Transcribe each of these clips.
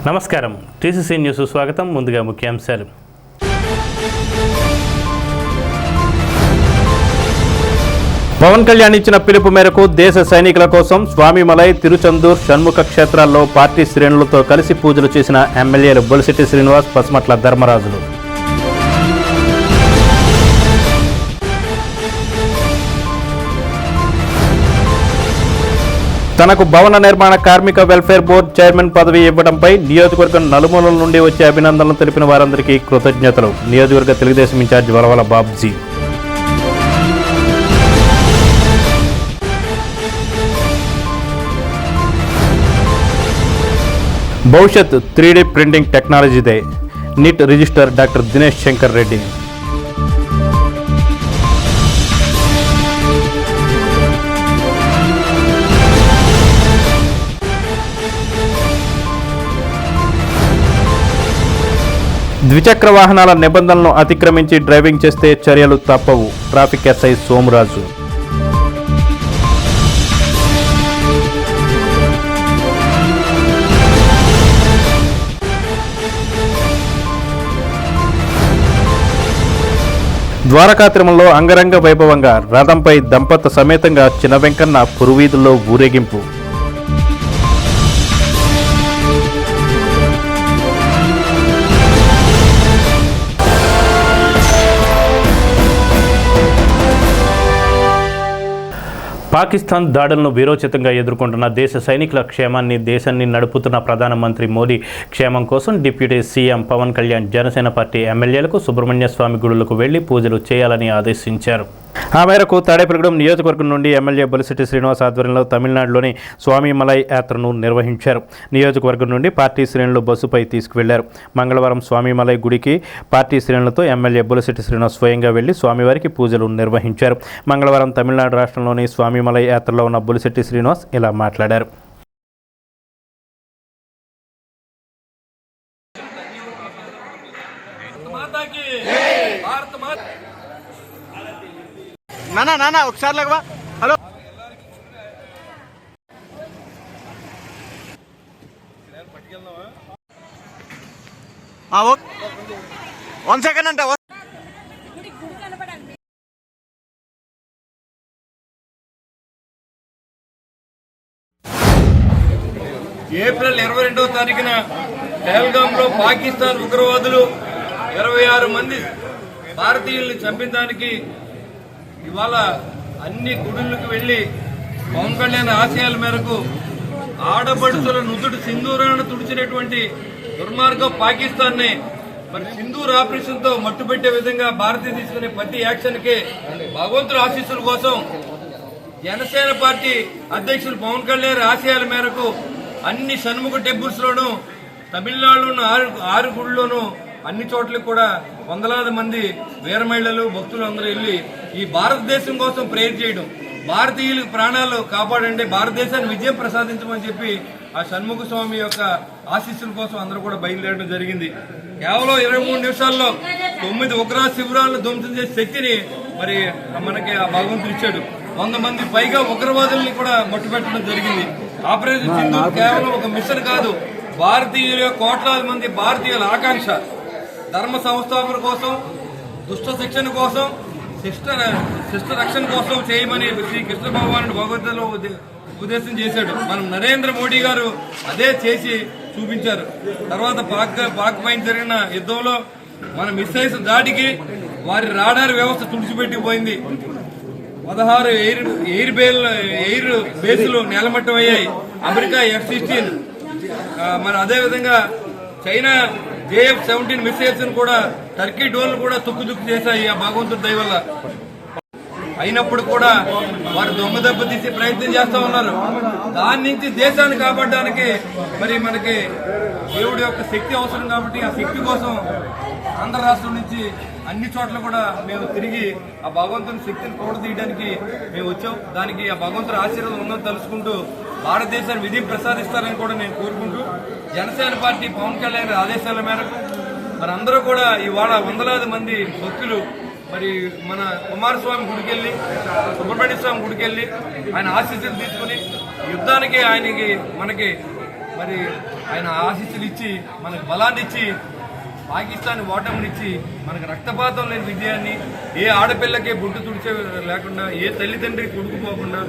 నమస్కారం TCC news స్వాగతం. ముందుగా ముఖ్యాంశాలు. పవన్ కళ్యాణ్ ఇచ్చిన పిలుపు మేరకు దేశ సైనికుల కోసం స్వామిమలై, తిరుచందూర్, షణ్ముఖ క్షేత్రాల్లో పార్టీ శ్రేణులతో కలిసి పూజలు చేసిన ఎమ్మెల్యేలు బొలిశెట్టి శ్రీనివాస్, పసుమట్ల ధర్మరాజులు. తనకు భవన నిర్మాణ కార్మిక వెల్ఫేర్ బోర్డు చైర్మన్ పదవి ఇవ్వడంపై నియోజకవర్గం నలుమూలల నుండి వచ్చే అభినందనలు తెలిపిన వారందరికీ కృతజ్ఞతలు. నియోజకవర్గ తెలుగుదేశం ఇన్ఛార్జ్ వలవల బాబ్జీ. భవిష్యత్ 3D ప్రింటింగ్ టెక్నాలజీదే NIT registrar doctor Dinesh Shankar Reddy. ద్విచక్ర వాహనాల నిబంధనలను అతిక్రమించి డ్రైవింగ్ చేస్తే చర్యలు తప్పవు. Traffic SI Somaraju. ద్వారకా తిరుమలలో అంగరంగ వైభవంగా రథంపై దంపత సమేతంగా చిన్న వెంకన్న పురువీధుల్లో ఊరేగింపు. పాకిస్తాన్ దాడులను వీరోచితంగా ఎదుర్కొంటున్న దేశ సైనికుల క్షేమాన్ని, దేశాన్ని నడుపుతున్న ప్రధానమంత్రి మోదీ క్షేమం కోసం deputy CM Pawan Kalyan Janasena party ఎమ్మెల్యేలకు సుబ్రహ్మణ్య స్వామి గుడులకు వెళ్లి పూజలు చేయాలని ఆదేశించారు. ఆ మేరకు తాడేపల్లిగూడెం నియోజకవర్గం నుండి ఎమ్మెల్యే బొలిశెట్టి శ్రీనివాస్ ఆధ్వర్యంలో తమిళనాడులోని స్వామిమలై యాత్రను నిర్వహించారు. నియోజకవర్గం నుండి పార్టీ శ్రేణులు బస్సుపై తీసుకువెళ్లారు. మంగళవారం స్వామిమలై గుడికి పార్టీ శ్రేణులతో ఎమ్మెల్యే బొలిశెట్టి శ్రీనివాస్ స్వయంగా వెళ్లి స్వామివారికి పూజలు నిర్వహించారు. మంగళవారం తమిళనాడు రాష్ట్రంలోని స్వామిమలై యాత్రలో ఉన్న బొలిశెట్టి శ్రీనివాస్ ఇలా మాట్లాడారు. నానా ఒకసారి లేవా. హలో, వన్ సెకండ్ అంట. ఏప్రిల్ 22వ తారీఖున పహల్గాంలో పాకిస్తాన్ ఉగ్రవాదులు 26 మంది భారతీయుల్ని చంపడానికి ఇవాళ అన్ని గుడులకు వెళ్లి పవన్ కళ్యాణ్ ఆశయాల మేరకు ఆడపడుచుల నుదుటి సింధూరాన్ని తుడిచినటువంటి దుర్మార్గం పాకిస్తాన్ ని మరి సింధూర్ ఆపరేషన్ తో మట్టుపెట్టే విధంగా భారతీయ తీసుకునే ప్రతి యాక్షన్ కి భగవంతుడి ఆశీస్సుల కోసం జనసేన పార్టీ అధ్యక్షులు పవన్ కళ్యాణ్ ఆశయాల మేరకు అన్ని షణ్ముఖ టెంపుల్స్ లోనూ, తమిళనాడులోని 6 గుళ్ళలోనూ అన్ని చోట్లకి కూడా వందలాది మంది వీర మహిళలు, భక్తులు అందరూ వెళ్లి ఈ భారతదేశం కోసం ప్రేయర్ చేయడం, భారతీయులకు ప్రాణాలు కాపాడండి, భారతదేశాన్ని విజయం ప్రసాదించమని చెప్పి ఆ షణ్ముఖ స్వామి యొక్క ఆశీస్సుల కోసం అందరూ కూడా బయలుదేరడం జరిగింది. కేవలం 23 నిమిషాల్లో 9 ఉగ్రవాద శిబిరాలను ధ్వంసం చేసే శక్తిని మరి మనకి ఆ భగవంతుడు ఇచ్చాడు. 100 మంది పైగా ఉగ్రవాదుల్ని కూడా మట్టుపెట్టడం జరిగింది. ఆపరేషన్ సింధూర్ కేవలం ఒక మిషన్ కాదు, భారతీయుల కోట్లాది మంది భారతీయుల ఆకాంక్ష. ధర్మ సంస్థాపన కోసం, దుష్ట శిక్షణ కోసం, శిష్ట రక్షణ కోసం చేయమని శ్రీ కృష్ణ భగవానుడు భగవద్గీతలో ఉపదేశం చేశాడు. మనం నరేంద్ర మోడీ గారు అదే చేసి చూపించారు. తర్వాత పాక్ పైన జరిగిన యుద్ధంలో మన మిసైల్స్ దాడికి వారి రాడార్ వ్యవస్థ తుడిచిపెట్టిపోయింది. 16 ఎయిర్ బేస్లు నేలమట్టం అయ్యాయి. అమెరికా F-16, మరి అదేవిధంగా చైనా JF-17 మిసైల్స్ కూడా, టర్కీ డ్రోన్లు కూడా తుక్కు చేశాయి ఆ భగవంతుడి దయ వల్ల. అయినప్పుడు కూడా వారు దొంగ దెబ్బ తీసే ప్రయత్నం చేస్తూ ఉన్నారు. దాని నుంచి దేశాన్ని కాపాడడానికి మరి మనకి దేవుడి యొక్క శక్తి అవసరం కాబట్టి ఆ శక్తి కోసం ఆంధ్ర రాష్ట్రం నుంచి అన్ని చోట్ల కూడా మేము తిరిగి ఆ భగవంతుని శక్తిని కూడదీయడానికి మేము వచ్చాం. దానికి ఆ భగవంతుడి ఆశీర్వాదం ఉందని తెలుసుకుంటూ భారతదేశాన్ని విజయం ప్రసాదిస్తారని కూడా నేను కోరుకుంటూ, జనసేన పార్టీ పవన్ కళ్యాణ్ ఆదేశాల మేరకు మరి అందరూ కూడా ఇవాళ వందలాది మంది భక్తులు మరి మన కుమారస్వామి గుడికెళ్ళి, సుబ్రహ్మణ్య స్వామి గుడికెళ్ళి ఆయన ఆశీస్సులు తీసుకుని యుద్ధానికి ఆయనకి మనకి మరి ఆయన ఆశీస్సులు ఇచ్చి మనకు బలాన్ని ఇచ్చి పాకిస్తాన్ ఓటమినిచ్చి మనకు రక్తపాతం లేని విజయాన్ని, ఏ ఆడపిల్లకి బొట్టు తుడిచే లేకుండా, ఏ తల్లిదండ్రికి కొడుకుపోకుండా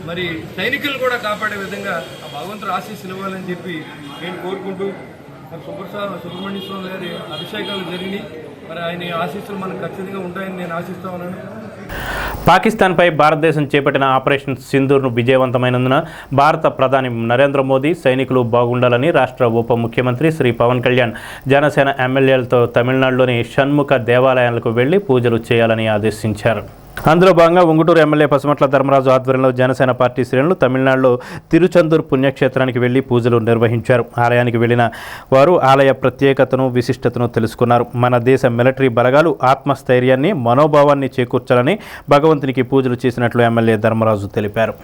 మరి సైనికులు కూడా కాపాడే విధంగా ఆ భగవంతుడు ఆశీస్సులు ఇవ్వాలని చెప్పి నేను కోరుకుంటూ మరి సుబ్రహ్మణ్య స్వామి గారి అభిషేకాలు జరిగినాయి. మరి ఆయన ఆశీస్సులు మనకు ఖచ్చితంగా ఉంటాయని నేను ఆశిస్తా ఉన్నాను. పాకిస్తాన్పై భారతదేశం చేపట్టిన ఆపరేషన్ సింధూర్ను విజయవంతమైనందున భారత ప్రధాని నరేంద్ర మోదీ సైనికులు బాగుండాలని రాష్ట్ర ఉప ముఖ్యమంత్రి శ్రీ పవన్ కళ్యాణ్ జనసేన ఎమ్మెల్యేలతో తమిళనాడులోని షణ్ముఖ దేవాలయాలకు వెళ్లి పూజలు చేయాలని ఆదేశించారు. అందులో భాగంగా ఉంగుటూరు ఎమ్మెల్యే పసుమట్ల ధర్మరాజు ఆధ్వర్యంలో జనసేన పార్టీ శ్రేణులు తమిళనాడులో తిరుచందూర్ పుణ్యక్షేత్రానికి వెళ్లి పూజలు నిర్వహించారు. ఆలయానికి వెళ్లిన వారు ఆలయ ప్రత్యేకతను, విశిష్టతను తెలుసుకున్నారు. మన దేశ మిలిటరీ బలగాలు ఆత్మస్థైర్యాన్ని, మనోభావాన్ని చేకూర్చాలని భగవంతునికి పూజలు చేసినట్లు ఎమ్మెల్యే ధర్మరాజు తెలిపారు.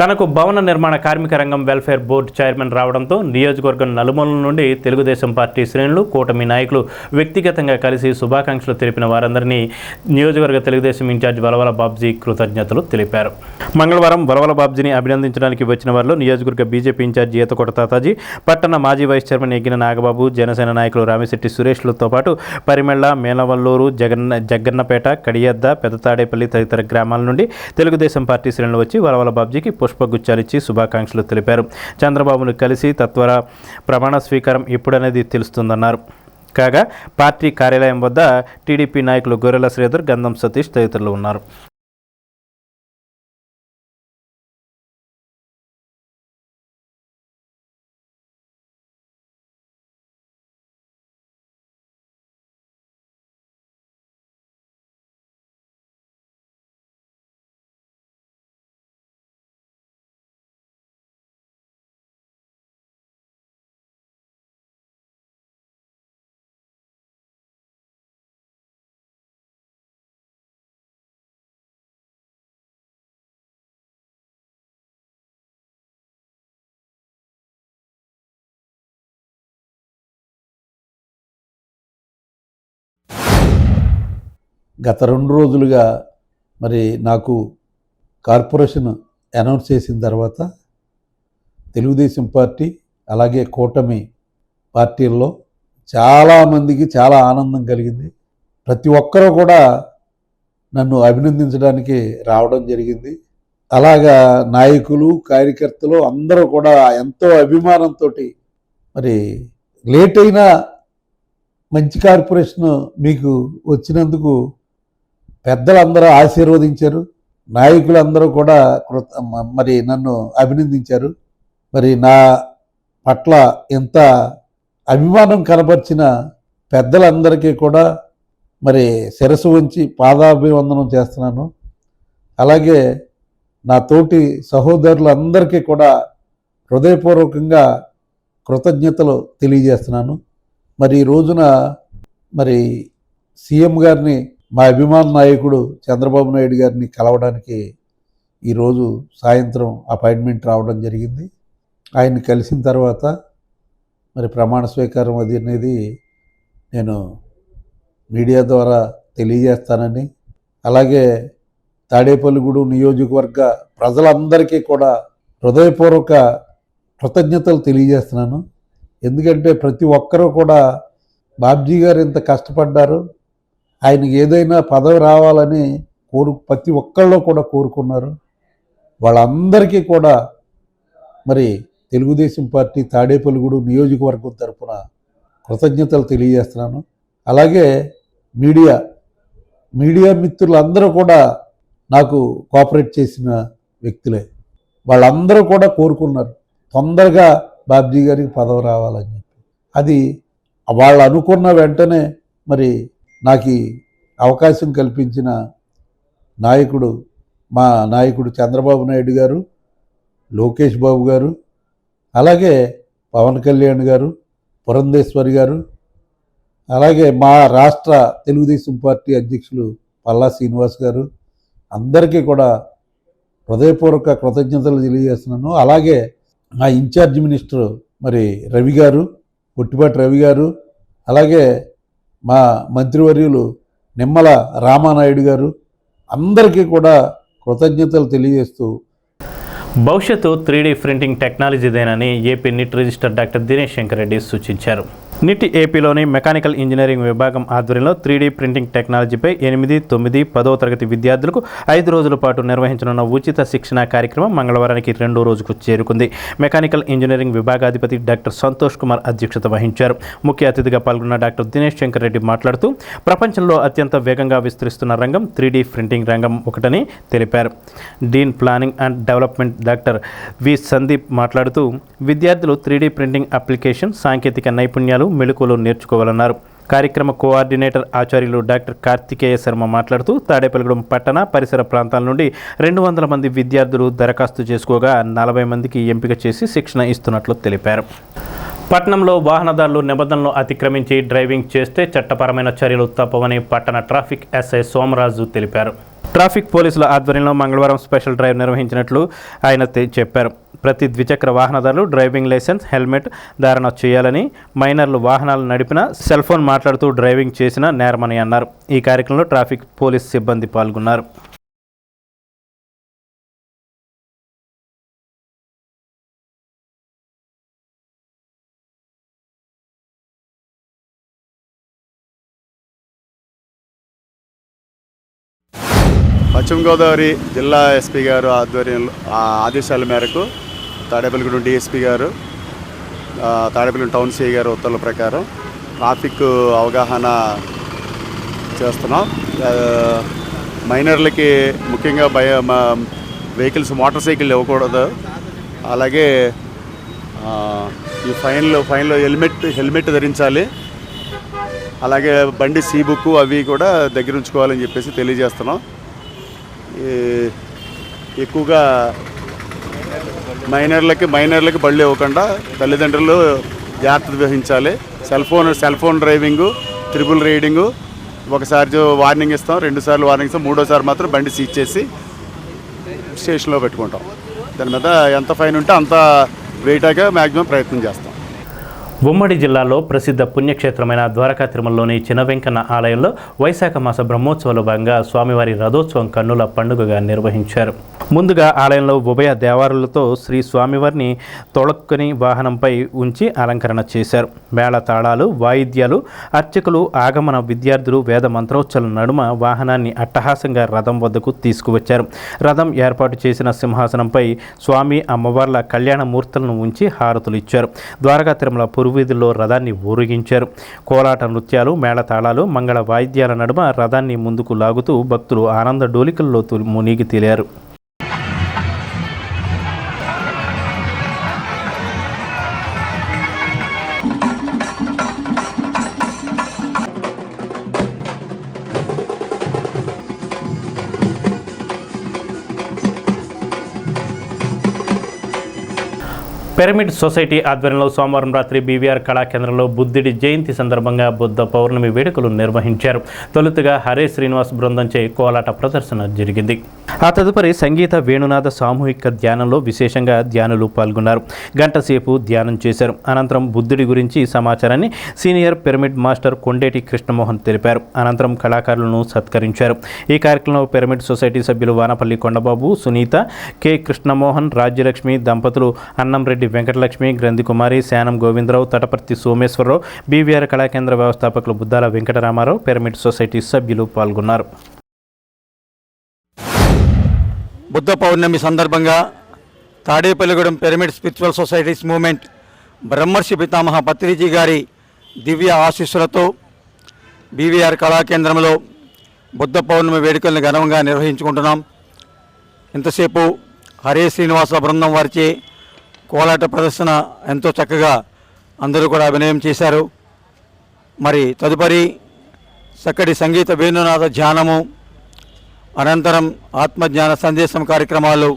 తనకు భవన నిర్మాణ కార్మిక రంగం వెల్ఫేర్ బోర్డు చైర్మన్ రావడంతో నియోజకవర్గం నలుమూలల నుండి తెలుగుదేశం పార్టీ శ్రేణులు, కూటమి నాయకులు వ్యక్తిగతంగా కలిసి శుభాకాంక్షలు తెలిపిన వారందరినీ నియోజకవర్గ తెలుగుదేశం ఇన్ఛార్జ్ వలవల బాబ్జీ కృతజ్ఞతలు తెలిపారు. మంగళవారం వలవల బాబ్జీని అభినందించడానికి వచ్చిన వారిలో నియోజకవర్గ బీజేపీ ఇన్ఛార్జి ఈతకోట తాతాజీ, పట్టణ మాజీ వైస్ చైర్మన్ ఎగ్గిన నాగబాబు, జనసేన నాయకులు రామిశెట్టి సురేష్లతో పాటు పరిమెళ్ల, మేనవల్లూరు, జగ్గన్నపేట, కడియద్ద, పెదతాడేపల్లి తదితర గ్రామాల నుండి తెలుగుదేశం పార్టీ శ్రేణులు వచ్చి వలవల బాబ్జీకి పుష్పగుచ్చాలిచ్చి శుభాకాంక్షలు తెలిపారు. చంద్రబాబును కలిసి తత్వర ప్రమాణ స్వీకారం ఎప్పుడనేది తెలుస్తుందన్నారు. కాగా పార్టీ కార్యాలయం వద్ద టీడీపీ నాయకులు గొర్రెల శ్రీధర్, గంధం సతీష్ తదితరులు ఉన్నారు. గత 2 రోజులుగా మరి నాకు కార్పొరేషన్ అనౌన్స్ చేసిన తర్వాత తెలుగుదేశం పార్టీ అలాగే కూటమి పార్టీల్లో చాలామందికి చాలా ఆనందం కలిగింది. ప్రతి ఒక్కరూ కూడా నన్ను అభినందించడానికి రావడం జరిగింది. అలాగా నాయకులు, కార్యకర్తలు అందరూ కూడా ఎంతో అభిమానంతో మరి లేట్ అయినా మంచి కార్పొరేషన్ మీకు వచ్చినందుకు పెద్దలందరూ ఆశీర్వదించారు. నాయకులందరూ కూడా మరి నన్ను అభినందించారు. మరి నా పట్ల ఎంత అభిమానం కనపరిచిన పెద్దలందరికీ కూడా మరి శిరస్సు వంచి పాదాభివందనం చేస్తున్నాను. అలాగే నా తోటి సహోదరులందరికీ కూడా హృదయపూర్వకంగా కృతజ్ఞతలు తెలియజేస్తున్నాను. మరి ఈ రోజున మరి సీఎం గారిని, మా అభిమాన నాయకుడు చంద్రబాబు నాయుడు గారిని కలవడానికి ఈరోజు సాయంత్రం అపాయింట్మెంట్ రావడం జరిగింది. ఆయన్ని కలిసిన తర్వాత మరి ప్రమాణ స్వీకారం అది అనేది నేను మీడియా ద్వారా తెలియజేస్తానని, అలాగే తాడేపల్లిగూడెం నియోజకవర్గ ప్రజలందరికీ కూడా హృదయపూర్వక కృతజ్ఞతలు తెలియజేస్తున్నాను. ఎందుకంటే ప్రతి ఒక్కరూ కూడా బాబ్జీ గారు ఎంత కష్టపడ్డారు, ఆయనకి ఏదైనా పదవి రావాలని ప్రతి ఒక్కళ్ళు కూడా కోరుకున్నారు. వాళ్ళందరికీ కూడా మరి తెలుగుదేశం పార్టీ తాడేపల్లిగూడెం నియోజకవర్గం తరఫున కృతజ్ఞతలు తెలియజేస్తున్నాను. అలాగే మీడియా మిత్రులందరూ కూడా నాకు కోఆపరేట్ చేసిన వ్యక్తులే. వాళ్ళందరూ కూడా కోరుకున్నారు తొందరగా బాబ్జీ గారికి పదవి రావాలని చెప్పి. అది వాళ్ళు అనుకున్న వెంటనే మరి నాకు అవకాశం కల్పించిన నాయకుడు, మా నాయకుడు చంద్రబాబు నాయుడు గారు, లోకేష్ బాబు గారు, అలాగే పవన్ కళ్యాణ్ గారు, పురంధేశ్వరి గారు, అలాగే మా రాష్ట్ర తెలుగుదేశం పార్టీ అధ్యక్షులు పల్లా శ్రీనివాస్ గారు, అందరికీ కూడా హృదయపూర్వక కృతజ్ఞతలు తెలియజేస్తున్నాను. అలాగే మా ఇన్ఛార్జ్ మినిస్టర్ మరి రవి గారు, పొట్టిపాటి రవి గారు, అలాగే మా మంత్రివర్యులు నిమ్మల రామానాయుడు గారు అందరికీ కూడా కృతజ్ఞతలు తెలియజేస్తూ భవిష్యత్తు 3D ప్రింటింగ్ టెక్నాలజీదేనని AP NIT registrar doctor Dinesh Shankar Reddy సూచించారు. నిట్ ఏపీలోని మెకానికల్ ఇంజనీరింగ్ విభాగం ఆధ్వర్యంలో 3D ప్రింటింగ్ టెక్నాలజీపై 8, 9, 10వ తరగతి విద్యార్థులకు 5 రోజుల పాటు నిర్వహించనున్న ఉచిత శిక్షణ కార్యక్రమం మంగళవారానికి 2వ రోజుకు చేరుకుంది. మెకానికల్ ఇంజనీరింగ్ విభాగాధిపతి డాక్టర్ సంతోష్ కుమార్ అధ్యక్షత వహించారు. ముఖ్య అతిథిగా పాల్గొన్న డాక్టర్ దినేష్ శంకర్ రెడ్డి మాట్లాడుతూ ప్రపంచంలో అత్యంత వేగంగా విస్తరిస్తున్న రంగం 3D ప్రింటింగ్ రంగం ఒకటని తెలిపారు. Dean planning and development doctor V Sandeep మాట్లాడుతూ విద్యార్థులు 3D ప్రింటింగ్ అప్లికేషన్, సాంకేతిక నైపుణ్యాలు, మెళకువలు నేర్చుకోవాలన్నారు. కార్యక్రమ కోఆర్డినేటర్ ఆచార్యులు డాక్టర్ కార్తికేయ శర్మ మాట్లాడుతూ తాడేపల్లిగూడెం పట్టణ పరిసర ప్రాంతాల నుండి 200 మంది విద్యార్థులు దరఖాస్తు చేసుకోగా 40 మందికి ఎంపిక చేసి శిక్షణ ఇస్తున్నట్లు తెలిపారు. పట్టణంలో వాహనదారులు నిబంధనలు అతిక్రమించి డ్రైవింగ్ చేస్తే చట్టపరమైన చర్యలు తప్పవని పట్టణ ట్రాఫిక్ ఎస్ఐ సోమరాజు తెలిపారు. ట్రాఫిక్ పోలీసుల ఆధ్వర్యంలో మంగళవారం స్పెషల్ డ్రైవ్ నిర్వహించినట్లు ఆయన చెప్పారు. ప్రతి ద్విచక్ర వాహనదారులు డ్రైవింగ్ లైసెన్స్, హెల్మెట్ ధారణ చేయాలని, మైనర్లు వాహనాలు నడిపిన సెల్ ఫోన్ మాట్లాడుతూ డ్రైవింగ్ చేసిన నేరమని అన్నారు. ఈ కార్యక్రమంలో ట్రాఫిక్ పోలీస్ సిబ్బంది పాల్గొన్నారు. పశ్చిమ గోదావరి జిల్లా ఎస్పీ గారు ఆధ్వర్యంలో ఆదేశాల మేరకు తాడేపల్లిగూడెం డిఎస్పీ గారు, తాడేపల్లిగూడెం టౌన్ సిఐ గారు ఉత్తర్వుల ప్రకారం ట్రాఫిక్ అవగాహన చేస్తున్నాం. మైనర్లకి ముఖ్యంగా వెహికల్స్, మోటార్ సైకిల్ ఇవ్వకూడదు. అలాగే ఈ ఫైన్లో హెల్మెట్ ధరించాలి. అలాగే బండి సీ బుక్ అవి కూడా దగ్గర ఉంచుకోవాలని చెప్పేసి తెలియజేస్తున్నాం. ఎక్కువగా మైనర్లకి బళ్ళు ఇవ్వకుండా తల్లిదండ్రులు జాగ్రత్త వహించాలి. Cell phone driving, triple riding, ఒకసారి వార్నింగ్ ఇస్తాం, 2 సార్లు వార్నింగ్ ఇస్తాం, 3వ సారి మాత్రం బండి సీజ్ చేసి స్టేషన్లో పెట్టుకుంటాం. దాని మీద ఎంత ఫైన్ ఉంటే అంత వేయటానికి మ్యాక్సిమం ప్రయత్నం చేస్తాం. ఉమ్మడి జిల్లాలో ప్రసిద్ధ పుణ్యక్షేత్రమైన ద్వారకా తిరుమలలోని చిన్న వెంకన్న ఆలయంలో వైశాఖ మాస బ్రహ్మోత్సవాల భాగంగా స్వామివారి రథోత్సవం కన్నుల పండుగగా నిర్వహించారు. ముందుగా ఆలయంలో ఉభయ దేవారులతో శ్రీ స్వామివారిని తొలక్కని వాహనంపై ఉంచి అలంకరణ చేశారు. మేళ తాళాలు, వాయిద్యాలు, అర్చకులు, ఆగమన విద్యార్థులు వేద మంత్రోచ్చల నడుమ వాహనాన్ని అట్టహాసంగా రథం వద్దకు తీసుకువచ్చారు. రథం ఏర్పాటు చేసిన సింహాసనంపై స్వామి, అమ్మవార్ల కళ్యాణ మూర్తులను ఉంచి హారతులు ఇచ్చారు. ద్వారకా తిరుమల పురువీధుల్లో రథాన్ని ఊరేగించారు. కోలాట నృత్యాలు, మేళతాళాలు, మంగళ వాయిద్యాల నడుమ రథాన్ని ముందుకు లాగుతూ భక్తులు ఆనంద డోలికల్లో మునిగి తేలారు. పిరమిడ్ సొసైటీ ఆధ్వర్యంలో సోమవారం రాత్రి బీవీఆర్ కళాకేంద్రంలో బుద్ధుడి జయంతి సందర్భంగా బుద్ధ పౌర్ణమి వేడుకలు నిర్వహించారు. తొలుతగా హరే శ్రీనివాస్ బృందంచే కోలాట ప్రదర్శన జరిగింది. ఆ తదుపరి సంగీత, వేణునాద సామూహిక ధ్యానంలో విశేషంగా ధ్యానులు పాల్గొన్నారు. గంట సేపు ధ్యానం చేశారు. అనంతరం బుద్ధుడి గురించి సమాచారాన్ని senior pyramid master Kondeti Krishnamohan తెలిపారు. అనంతరం కళాకారులను సత్కరించారు. ఈ కార్యక్రమంలో పిరమిడ్ సొసైటీ సభ్యులు వానపల్లి కొండబాబు, సునీత, కె కృష్ణమోహన్, రాజ్యలక్ష్మి దంపతులు, అన్నంరెడ్డి వెంకటలక్ష్మి, గ్రంథికుమారి, శానం గోవిందరావు, తటపర్తి సోమేశ్వరరావు, బీవీఆర్ కళాకేంద్ర వ్యవస్థాపకులు బుద్దాల వెంకటరామారావు, పిరమిడ్ సొసైటీ సభ్యులు పాల్గొన్నారు. బుద్ధ పౌర్ణమి సందర్భంగా Tadepalligudem pyramid spiritual societies movement బ్రహ్మర్షి పితామహ పత్రిజీ గారి దివ్య ఆశీస్సులతో బీవీఆర్ కళాకేంద్రంలో బుద్ధ పౌర్ణమి వేడుకలను ఘనంగా నిర్వహించుకుంటున్నాం. ఇంతసేపు హరే శ్రీనివాస బృందం వారిచే కోలాట ప్రదర్శన ఎంతో చక్కగా అందరూ కూడా అభినయం చేశారు. మరి తదుపరి చక్కటి సంగీత వేణునాద ధ్యానము, అనంతరం ఆత్మజ్ఞాన సందేశం కార్యక్రమాలు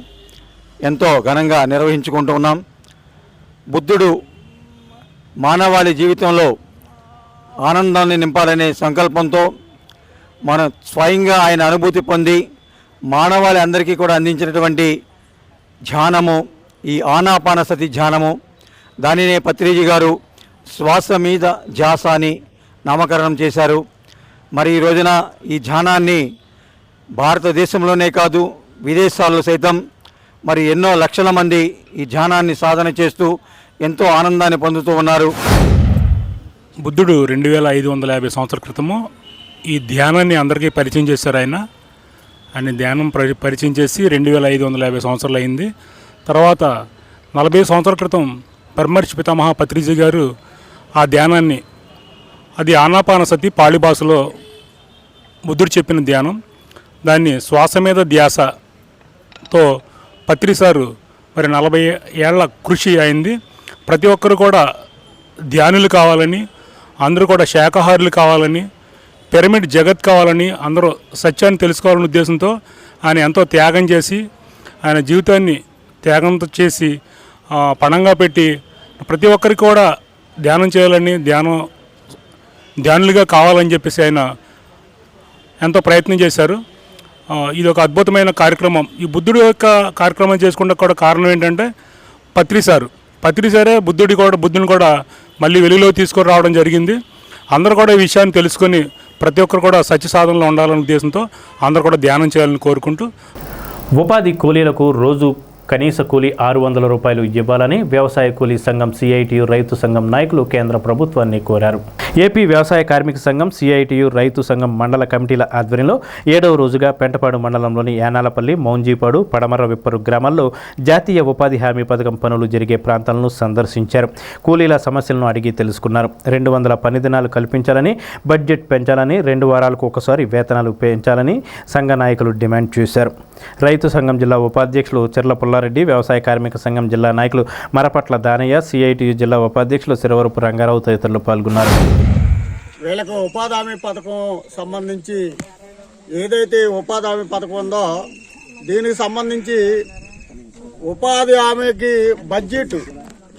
ఎంతో ఘనంగా నిర్వహించుకుంటూ ఉన్నాం. బుద్ధుడు మానవాళి జీవితంలో ఆనందాన్ని నింపాలనే సంకల్పంతో మనం స్వయంగా ఆయన అనుభూతి పొంది మానవాళి అందరికీ కూడా అందించినటువంటి ధ్యానము, ఈ ఆనాపానసతి ధ్యానము. దానినే పత్రిజీ గారు శ్వాస మీద ధ్యాస అని నామకరణం చేశారు. మరి ఈ రోజున ఈ ధ్యానాన్ని భారతదేశంలోనే కాదు విదేశాల్లో సైతం మరి ఎన్నో లక్షల మంది ఈ ధ్యానాన్ని సాధన చేస్తూ ఎంతో ఆనందాన్ని పొందుతూ ఉన్నారు. బుద్ధుడు 2550 సంవత్సరాల క్రితము ఈ ధ్యానాన్ని అందరికీ పరిచయం చేశారు. ఆయన ధ్యానం పరిచయం చేసి 2550 సంవత్సరాలు అయింది. తర్వాత 40 సంవత్సరాల క్రితం బ్రహ్మర్షి పితామహ పత్రిజీ గారు ఆ ధ్యానాన్ని, అది ఆనాపానసతి పాళీ భాషలో బుద్ధుడు చెప్పిన ధ్యానం, దాన్ని శ్వాస మీద ధ్యాసతో పత్రి సారు మరి 40 ఏళ్ల కృషి అయింది. ప్రతి ఒక్కరు కూడా ధ్యానులు కావాలని, అందరూ కూడా శాకాహారులు కావాలని, పిరమిడ్ జగత్ కావాలని, అందరూ సత్యాన్ని తెలుసుకోవాలనే ఉద్దేశంతో ఆయన ఎంతో త్యాగం చేసి, ఆయన జీవితాన్ని త్యాగంతో చేసి పణంగా పెట్టి ప్రతి ఒక్కరికి కూడా ధ్యానం చేయాలని, ధ్యానులుగా కావాలని చెప్పేసి ఆయన ఎంతో ప్రయత్నం చేశారు. ఇది ఒక అద్భుతమైన కార్యక్రమం. ఈ బుద్ధుడు యొక్క కార్యక్రమం చేసుకుంటే కూడా కారణం ఏంటంటే పత్రి సారే బుద్ధుని కూడా మళ్ళీ వెలుగులో తీసుకొని రావడం జరిగింది. అందరూ కూడా ఈ విషయాన్ని తెలుసుకొని ప్రతి ఒక్కరు కూడా సత్య సాధనలో ఉండాలనే ఉద్దేశంతో అందరూ కూడా ధ్యానం చేయాలని కోరుకుంటూ, ఉపాధి కూలీలకు రోజు కనీస కూలీ 600 రూపాయలు ఇవ్వాలని వ్యవసాయ కూలీ సంఘం సిఐటియు రైతు సంఘం నాయకులు కేంద్ర ప్రభుత్వాన్ని కోరారు. ఏపీ వ్యవసాయ కార్మిక సంఘం సిఐటియు రైతు సంఘం మండల కమిటీల ఆధ్వర్యంలో 7వ రోజుగా పెంటపాడు మండలంలోని యానాలపల్లి, మౌంజీపాడు, పడమర విప్పరు గ్రామాల్లో జాతీయ ఉపాధి హామీ పథకం పనులు జరిగే ప్రాంతాలను సందర్శించారు. కూలీల సమస్యలను అడిగి తెలుసుకున్నారు. 200 పని దినాలు కల్పించాలని, బడ్జెట్ పెంచాలని, 2 వారాలకు ఒకసారి వేతనాలు పెంచాలని సంఘ నాయకులు డిమాండ్ చేశారు. రైతు సంఘం జిల్లా ఉపాధ్యక్షులు చెర్ల పుల్లారెడ్డి, వ్యవసాయ కార్మిక సంఘం జిల్లా నాయకులు మరపట్ల దానయ్య, సిఐటియు జిల్లా ఉపాధ్యక్షులు శిరవరపు రంగారావు తదితరులు పాల్గొన్నారు. వీళ్ళకు ఉపాధి హామీ పథకం సంబంధించి ఏదైతే ఉపాధి హామీ పథకం ఉందో దీనికి సంబంధించి ఉపాధి హామీకి బడ్జెట్,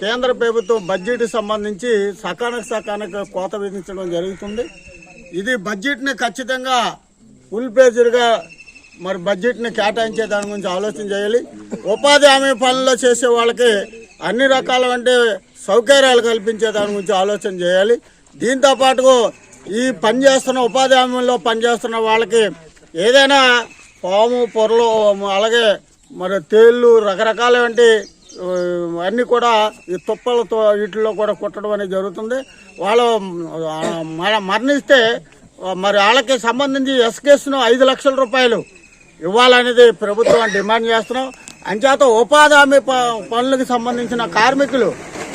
కేంద్ర ప్రభుత్వం బడ్జెట్ సంబంధించి సకానికి కోత విధించడం జరుగుతుంది. ఇది బడ్జెట్ని ఖచ్చితంగా ఫుల్ పేజీగా మరి బడ్జెట్ని కేటాయించే దాని గురించి ఆలోచన చేయాలి. ఉపాధి హామీ పనుల్లో చేసే వాళ్ళకి అన్ని రకాల సౌకర్యాలు కల్పించే దాని గురించి ఆలోచన చేయాలి. దీంతోపాటు ఈ పనిచేస్తున్న ఉపాధి హామీలో పనిచేస్తున్న వాళ్ళకి ఏదైనా పాము, పొరలు, అలాగే మరి తేళ్ళు, రకరకాల అన్నీ కూడా ఈ తుప్పలతో వీటిల్లో కూడా కుట్టడం అనేది జరుగుతుంది. వాళ్ళు మరణిస్తే మరి వాళ్ళకి సంబంధించి ఎస్కేస్ను 5 లక్షల రూపాయలు ఇవ్వాలనేది ప్రభుత్వం డిమాండ్ చేస్తున్నాం. అంచేత ఉపాధి హామీ పనులకు సంబంధించిన కార్మికులు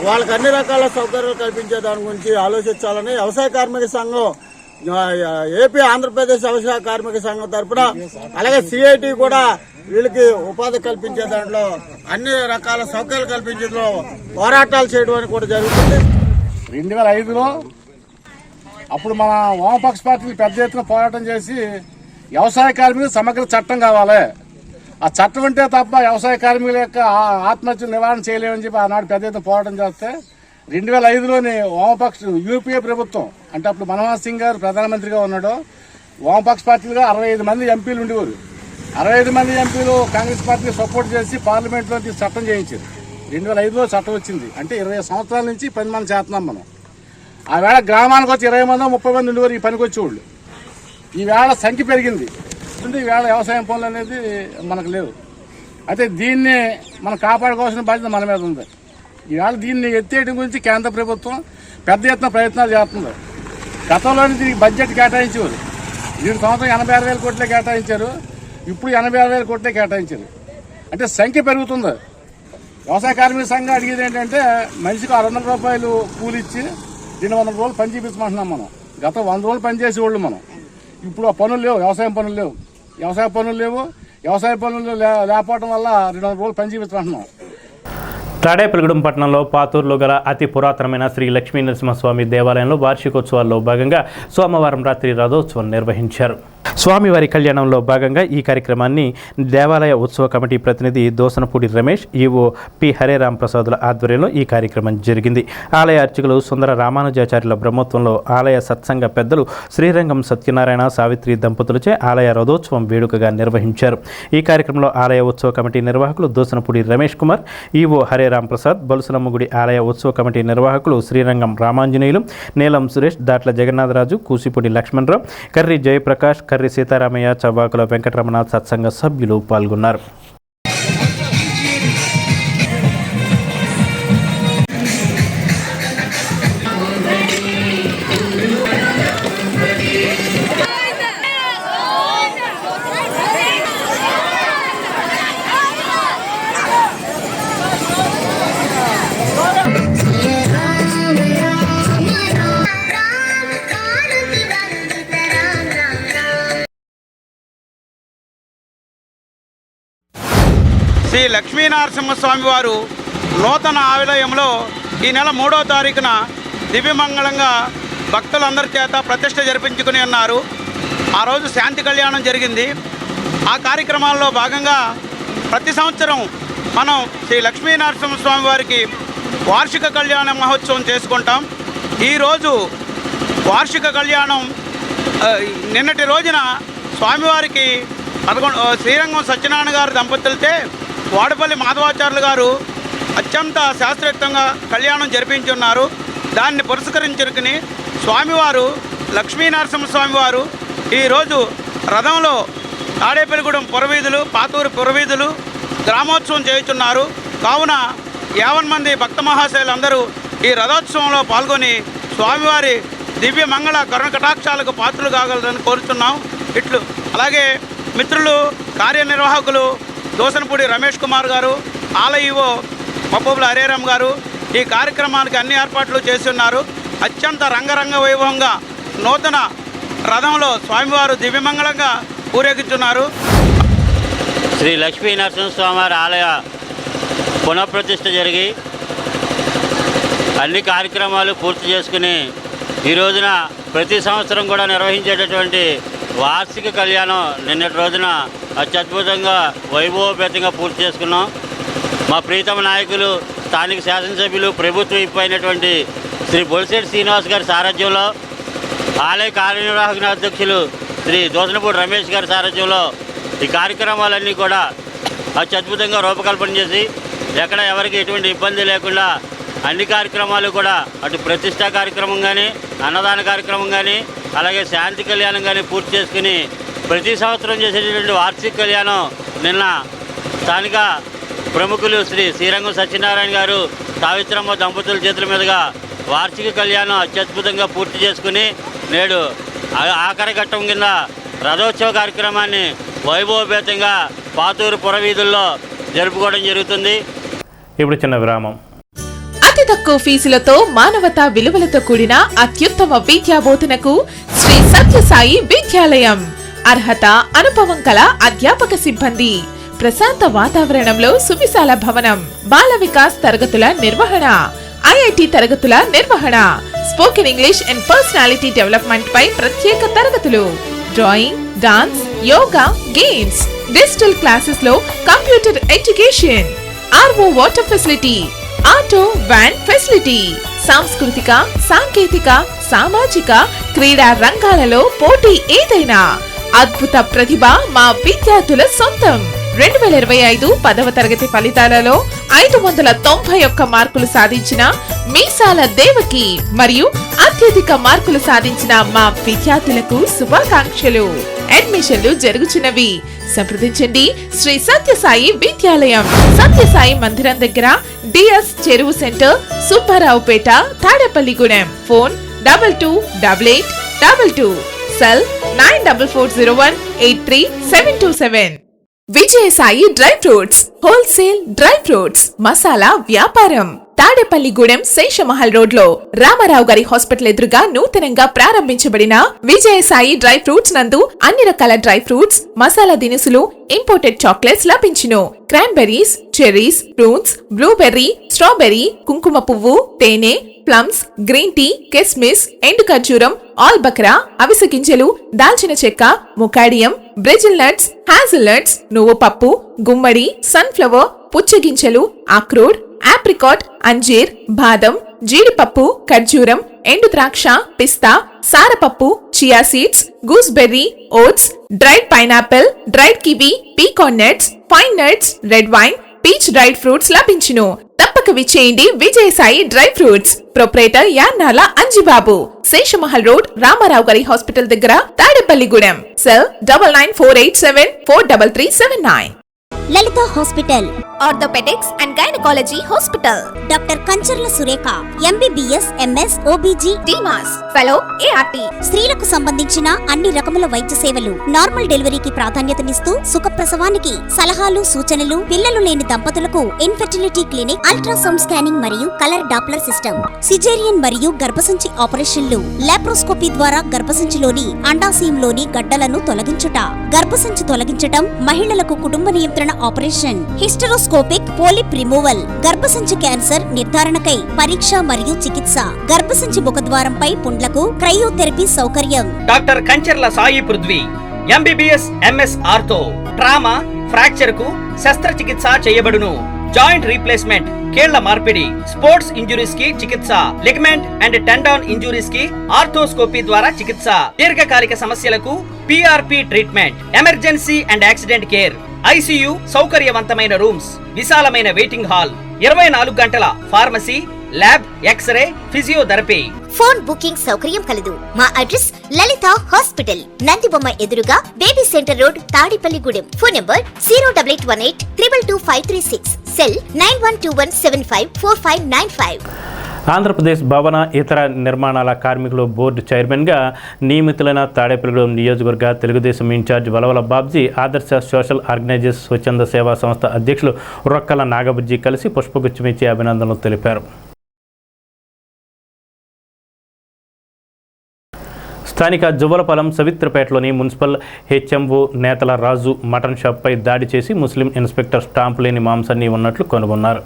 వాళ్ళకి అన్ని రకాల సౌకర్యాలు కల్పించే దాని గురించి ఆలోచించాలని వ్యవసాయ కార్మిక సంఘం, ఏపీ ఆంధ్రప్రదేశ్ వ్యవసాయ కార్మిక సంఘం తరఫున, అలాగే సిఐటి కూడా వీళ్ళకి ఉపాధి కల్పించే దాంట్లో అన్ని రకాల సౌకర్యాలు కల్పించడంలో పోరాటాలు చేయడం అని కూడా జరుగుతుంది. 2005లో అప్పుడు మన వామపక్ష పార్టీలు పెద్ద ఎత్తున పోరాటం చేసి వ్యవసాయ కార్మికులు సమగ్ర చట్టం కావాలి, ఆ చట్టం ఉంటే తప్ప వ్యవసాయ కార్మికుల యొక్క ఆత్మహత్యలు నివారణ చేయలేమని చెప్పి ఆనాడు పెద్ద ఎత్తున పోరాటం చేస్తే 2005లోని వామపక్ష యూపీఏ ప్రభుత్వం, అంటే అప్పుడు మన్మోహన్ సింగ్ గారు ప్రధానమంత్రిగా ఉన్నాడు, వామపక్ష పార్టీలుగా 65 మంది ఎంపీలు ఉండేవారు. 65 మంది ఎంపీలు కాంగ్రెస్ పార్టీకి సపోర్ట్ చేసి పార్లమెంట్లో చట్టం చేయించారు. 2005లో చట్టం వచ్చింది. అంటే 20 సంవత్సరాల నుంచి 10 మంది చేస్తున్నాం మనం. ఆ వేళ గ్రామానికి వచ్చి 20 మంది 30 మంది ఉండేవారు ఈ పనికి వచ్చేవాళ్ళు. ఈ వేళ సంఖ్య పెరిగింది. ఈ వేళ వ్యవసాయం పనులు అనేది మనకు లేవు. అయితే దీన్ని మనం కాపాడుకోవాల్సిన బాధ్యత మన మీద ఉంది. ఈవేళ దీన్ని ఎత్తేయడం గురించి కేంద్ర ప్రభుత్వం పెద్ద ఎత్తున ప్రయత్నాలు చేస్తుంది. గతంలోని దీనికి బడ్జెట్ కేటాయించేవారు. ఈ సంవత్సరం 86,000 కోట్లే కేటాయించారు, ఇప్పుడు 86,000 కోట్లే కేటాయించారు. అంటే సంఖ్య పెరుగుతుంది. వ్యవసాయ కార్మిక సంఘం అడిగేది ఏంటంటే మనిషికి 600 రూపాయలు కూలి ఇచ్చి 200 రోజులు పని చేపించమంటున్నాం మనం. గత 100 రోజులు పనిచేసేవాళ్ళు మనం. ఇప్పుడు ఆ పనులు లేవు, వ్యవసాయ పనులు లేవు. వ్యవసాయ పనులు లేకపోవడం వల్ల 200 రోజులు పని చేపించమంటున్నాం. తాడేపల్లిగూడెం పట్టణంలో పాతూరులో గల అతి పురాతనమైన శ్రీ లక్ష్మీ నరసింహస్వామి దేవాలయంలో వార్షికోత్సవాల్లో భాగంగా సోమవారం రాత్రి రథోత్సవం నిర్వహించారు. స్వామివారి కళ్యాణంలో భాగంగా ఈ కార్యక్రమాన్ని దేవాలయ ఉత్సవ కమిటీ ప్రతినిధి దోసనపూడి రమేష్, ఈవో పి హరేరాం ప్రసాదుల ఆధ్వర్యంలో ఈ కార్యక్రమం జరిగింది. ఆలయ అర్చకులు సుందర రామానుజాచార్యుల బ్రహ్మోత్సవంలో ఆలయ సత్సంగ పెద్దలు శ్రీరంగం సత్యనారాయణ సావిత్రి దంపతులచే ఆలయ రథోత్సవం వేడుకగా నిర్వహించారు. ఈ కార్యక్రమంలో ఆలయ ఉత్సవ కమిటీ నిర్వాహకులు దోసనపూడి రమేష్ కుమార్, ఈవో హరేరాం ప్రసాద్, బలుసులమ్మగుడి ఆలయ ఉత్సవ కమిటీ నిర్వాహకులు శ్రీరంగం రామాంజనేయులు, నీలం సురేష్, దాట్ల జగన్నాథరాజు, కూసిపూడి లక్ష్మణరావు, కర్రి జయప్రకాష్, కర్రి సీతారామయ్య, చవ్వాకుల వెంకటరమణ సత్సంగ సభ్యులు పాల్గొన్నారు. శ్రీ లక్ష్మీనరసింహస్వామి వారు నూతన ఆలయంలో ఈ నెల 3వ తారీఖున దివ్యమంగళంగా భక్తులందరి చేత ప్రతిష్ఠ జరిపించుకుని ఉన్నారు. ఆ రోజు శాంతి కళ్యాణం జరిగింది. ఆ కార్యక్రమాల్లో భాగంగా ప్రతి సంవత్సరం మనం శ్రీ లక్ష్మీనరసింహస్వామి వారికి వార్షిక కళ్యాణ మహోత్సవం చేసుకుంటాం. ఈరోజు వార్షిక కళ్యాణం నిన్నటి రోజున స్వామివారికి శ్రీరంగం సత్యనారాయణ గారి దంపతులతో వాడపల్లి మాధవాచార్యులు గారు అత్యంత శాస్త్రోక్తంగా కళ్యాణం జరిపించున్నారు. దాన్ని పురస్కరించుకుని స్వామివారు లక్ష్మీనరసింహస్వామి వారు ఈరోజు రథంలో తాడేపల్లిగూడెం పురవీధులు, పాతూరు పురవీధులు గ్రామోత్సవం చేయుచున్నారు. కావున 50 మంది భక్త మహాశయులందరూ ఈ రథోత్సవంలో పాల్గొని స్వామివారి దివ్య మంగళ కరుణ కటాక్షాలకు పాత్రలు కాగలరని కోరుతున్నాం. ఇట్లు అలాగే మిత్రులు కార్యనిర్వాహకులు దోసనపూడి రమేష్ కుమార్ గారు, ఆలయో మబ్బుల హరేరాం గారు ఈ కార్యక్రమానికి అన్ని ఏర్పాట్లు చేసి ఉన్నారు. అత్యంత రంగరంగ వైభవంగా నూతన రథంలో స్వామివారు దివ్యమంగళంగా ఊరేగించున్నారు. శ్రీ లక్ష్మీ నరసింహస్వామివారి ఆలయ పునఃప్రతిష్ఠ జరిగి అన్ని కార్యక్రమాలు పూర్తి చేసుకుని ఈ రోజున ప్రతి సంవత్సరం కూడా నిర్వహించేటటువంటి వార్షిక కళ్యాణం నిన్నటి రోజున అత్యద్భుతంగా వైభవపేతంగా పూర్తి చేసుకున్నాం. మా ప్రీతమ నాయకులు స్థానిక శాసనసభ్యులు ప్రభుత్వ అయినటువంటి శ్రీ బొలిశెట్టి శ్రీనివాస్ గారి సారథ్యంలో, ఆలయ కార్యనిర్వాహక అధ్యక్షులు శ్రీ దోసనపూడి రమేష్ గారి సారథ్యంలో ఈ కార్యక్రమాలన్నీ కూడా అత్యద్భుతంగా రూపకల్పన చేసి ఎక్కడ ఎవరికి ఎటువంటి ఇబ్బంది లేకుండా అన్ని కార్యక్రమాలు కూడా అటు ప్రతిష్టా కార్యక్రమం కానీ, అన్నదాన కార్యక్రమం కానీ, అలాగే శాంతి కళ్యాణం కానీ పూర్తి చేసుకుని ప్రతి సంవత్సరం చేసేటటువంటి వార్షిక కళ్యాణం నిన్న స్థానిక ప్రముఖులు శ్రీరంగం సత్యనారాయణ గారు, సావిత్రమ్మ దంపతుల చేతుల మీదుగా వార్షిక కళ్యాణం అత్యద్భుతంగా పూర్తి చేసుకుని నేడు ఆఖరి ఘట్టం కింద రథోత్సవ కార్యక్రమాన్ని వైభవపేతంగా పాతూరు పురవీధుల్లో జరుపుకోవడం జరుగుతుంది. ఇప్పుడు చిన్న విరామం. అతి తక్కువ ఫీజులతో మానవతా విలువలతో కూడిన అత్యుత్తమ విద్యాబోధనకు శ్రీ సత్యసాయి విద్యాలయం. అర్హత, అనుభవం కల అధ్యాపక సిబ్బంది, ప్రశాంత వాతావరణంలో సువిశాల భవనం, బాల వికాస్ తరగతుల నిర్వహణ, ఐఐటి తరగతుల నిర్వహణ, spoken English and personality development పై ప్రత్యేక తరగతులు, drawing, dance, yoga, games, digital classes లో computer education, RO water facility, auto van facility, సాంస్కృతిక, సాంకేతిక, సామాజిక, క్రీడా రంగాలలో పోటీ ఏదైనా అద్భుత ప్రతిభ మా విద్యార్థుల సొంతం. 2025 10వ తరగతి ఫలితాలలో 591 మార్కులు సాధించిన మీసాల దేవకి మరియు అత్యధిక మార్కులు సాధించిన మా విద్యార్థులకు శుభాకాంక్షలు. అడ్మిషన్లు జరుగుతున్నవి. సంప్రదించండి శ్రీ సత్యసాయి విద్యాలయం, సత్యసాయి మందిరం దగ్గర, డిఎస్ చెరువు centre, Subbaraopeta, Tadepalligudem. Phone 228822, cell 9440183727. Vijayasai dry fruits, wholesale dry fruits masala వ్యాపారం. తాడేపల్లిగూడెం శేషమహల్ రోడ్ లో రామారావు గారి హాస్పిటల్ ఎదురుగా నూతనంగా ప్రారంభించబడిన విజయసాయి డ్రై ఫ్రూట్స్ నందు అన్ని రకాల డ్రై ఫ్రూట్స్, మసాలా దినుసులు, ఇంపోర్టెడ్ చాక్లెట్స్ లభించును. Cranberries, cherries, fruits, blueberry, strawberry, కుంకుమ పువ్వు, తేనె, ప్లమ్స్, గ్రీన్ టీ, కిస్మిస్, ఎండు ఖర్జూరం, ఆల్ బక్రా, అవిసె గింజలు, దాల్చిన చెక్క, ముకాడియం, బ్రెజిల్ నట్స్, హ్యాజిల్ నట్స్, నువ్వు పప్పు, గుమ్మడి, సన్ఫ్లవర్, పుచ్చగింజలు, అక్రోడ్, ఆప్రికాట్, అంజీర్, బాదం, జీడిపప్పు, ఖర్జూరం, ఎండు ద్రాక్ష, పిస్తా, సారపప్పు, chia seeds, gooseberry, oats, dried pineapple, dried kiwi, pecan nuts, pine nuts, red wine, peach dried fruits లభించును. తప్పక విచ్చేయండి Vijayasai dry fruits. Proprietor Yannala Anjibabu, Sheshamahal road, Ramarao గారి హాస్పిటల్ దగ్గర, Tadepalligudem. Cell 9948743379. Lalitha hospital, orthopaedics and gynaecology hospital. Doctor Kancharla Surekha, MBBS, MS, OBG, DMAS, fellow, ART. స్త్రీలకు సంబంధించిన అన్ని రకముల వైద్య సేవలు, నార్మల్ డెలివరీకి ప్రాధాన్యతనిస్తూ సుఖప్రసవానికి సలహాలు, సూచనలు, పిల్లలు లేని దంపతులకు ఇన్ఫెర్టిలిటీ క్లినిక్, అల్ట్రాసౌండ్ స్కానింగ్ మరియు కలర్ డాప్లర్ సిస్టమ్, సిజేరియన్ మరియు గర్భసంచి ఆపరేషన్లు, లాప్రోస్కోపీ ద్వారా గర్భసంచిలోని అండాశయంలోని గడ్డలను తొలగించుట, గర్భసంచి తొలగించటం, మహిళలకు కుటుంబ నియంత్రణ ఆపరేషన్, హిస్టరోస్కోపిక్ పోలిప్ రిమూవల్, గర్భసంచి క్యాన్సర్ నిర్ధారణకై పరీక్ష మరియు చికిత్స, గర్భసంచి ముఖద్వారంపై పుండ్లకు క్రయోథెరపీ సౌకర్యం. Doctor Kancharla Sai Prithvi, MBBS, MS ortho, trauma, fracture కు శస్త్రచికిత్స చేయబడును. జాయింట్ రీప్లేస్మెంట్, కీళ్ల మార్పిడి, స్పోర్ట్స్ ఇంజురీస్ కి చికిత్స, లిగమెంట్ అండ్ టెండాన్ ఇంజురీస్ కి ఆర్థోస్కోపీ ద్వారా చికిత్స, దీర్ఘకాలిక సమస్యలకు PRP treatment, emergency and accident care, ICU సౌకర్యవంతమైన రూమ్స్, విశాలమైన వెయిటింగ్ హాల్, 24 గంటల pharmacy, lab, X-ray, physiotherapy. Phone booking సౌకర్యం కలదు. మా అడ్రస్ లలిత హాస్పిటల్, నందిబొమ్మ ఎదురుగా, baby centre road, Tadepalligudem. Phone number 08818222536. Cell 9121754595. Andhra Pradesh భవన ఇతర నిర్మాణాల కార్మికులు బోర్డు చైర్మన్గా నియమితులైన తాడేపల్లిగూడెం నియోజకవర్గ తెలుగుదేశం ఇన్ఛార్జ్ వలవల బాబ్జీ, ఆదర్శ సోషల్ ఆర్గనైజేషన్ స్వచ్ఛంద సేవా సంస్థ అధ్యక్షులు రొక్కల నాగబుజ్జి కలిసి పుష్పగుచ్చం ఇచ్చి అభినందనలు తెలిపారు. స్థానిక జువ్వలపాలెం సవిత్రపేటలోని మున్సిపల్ హెచ్ఎంఓ నేతల రాజు మటన్ షాప్పై దాడి చేసి ముస్లిం ఇన్స్పెక్టర్ స్టాంపు లేని మాంసాన్ని ఉన్నట్లు కనుగొన్నారు.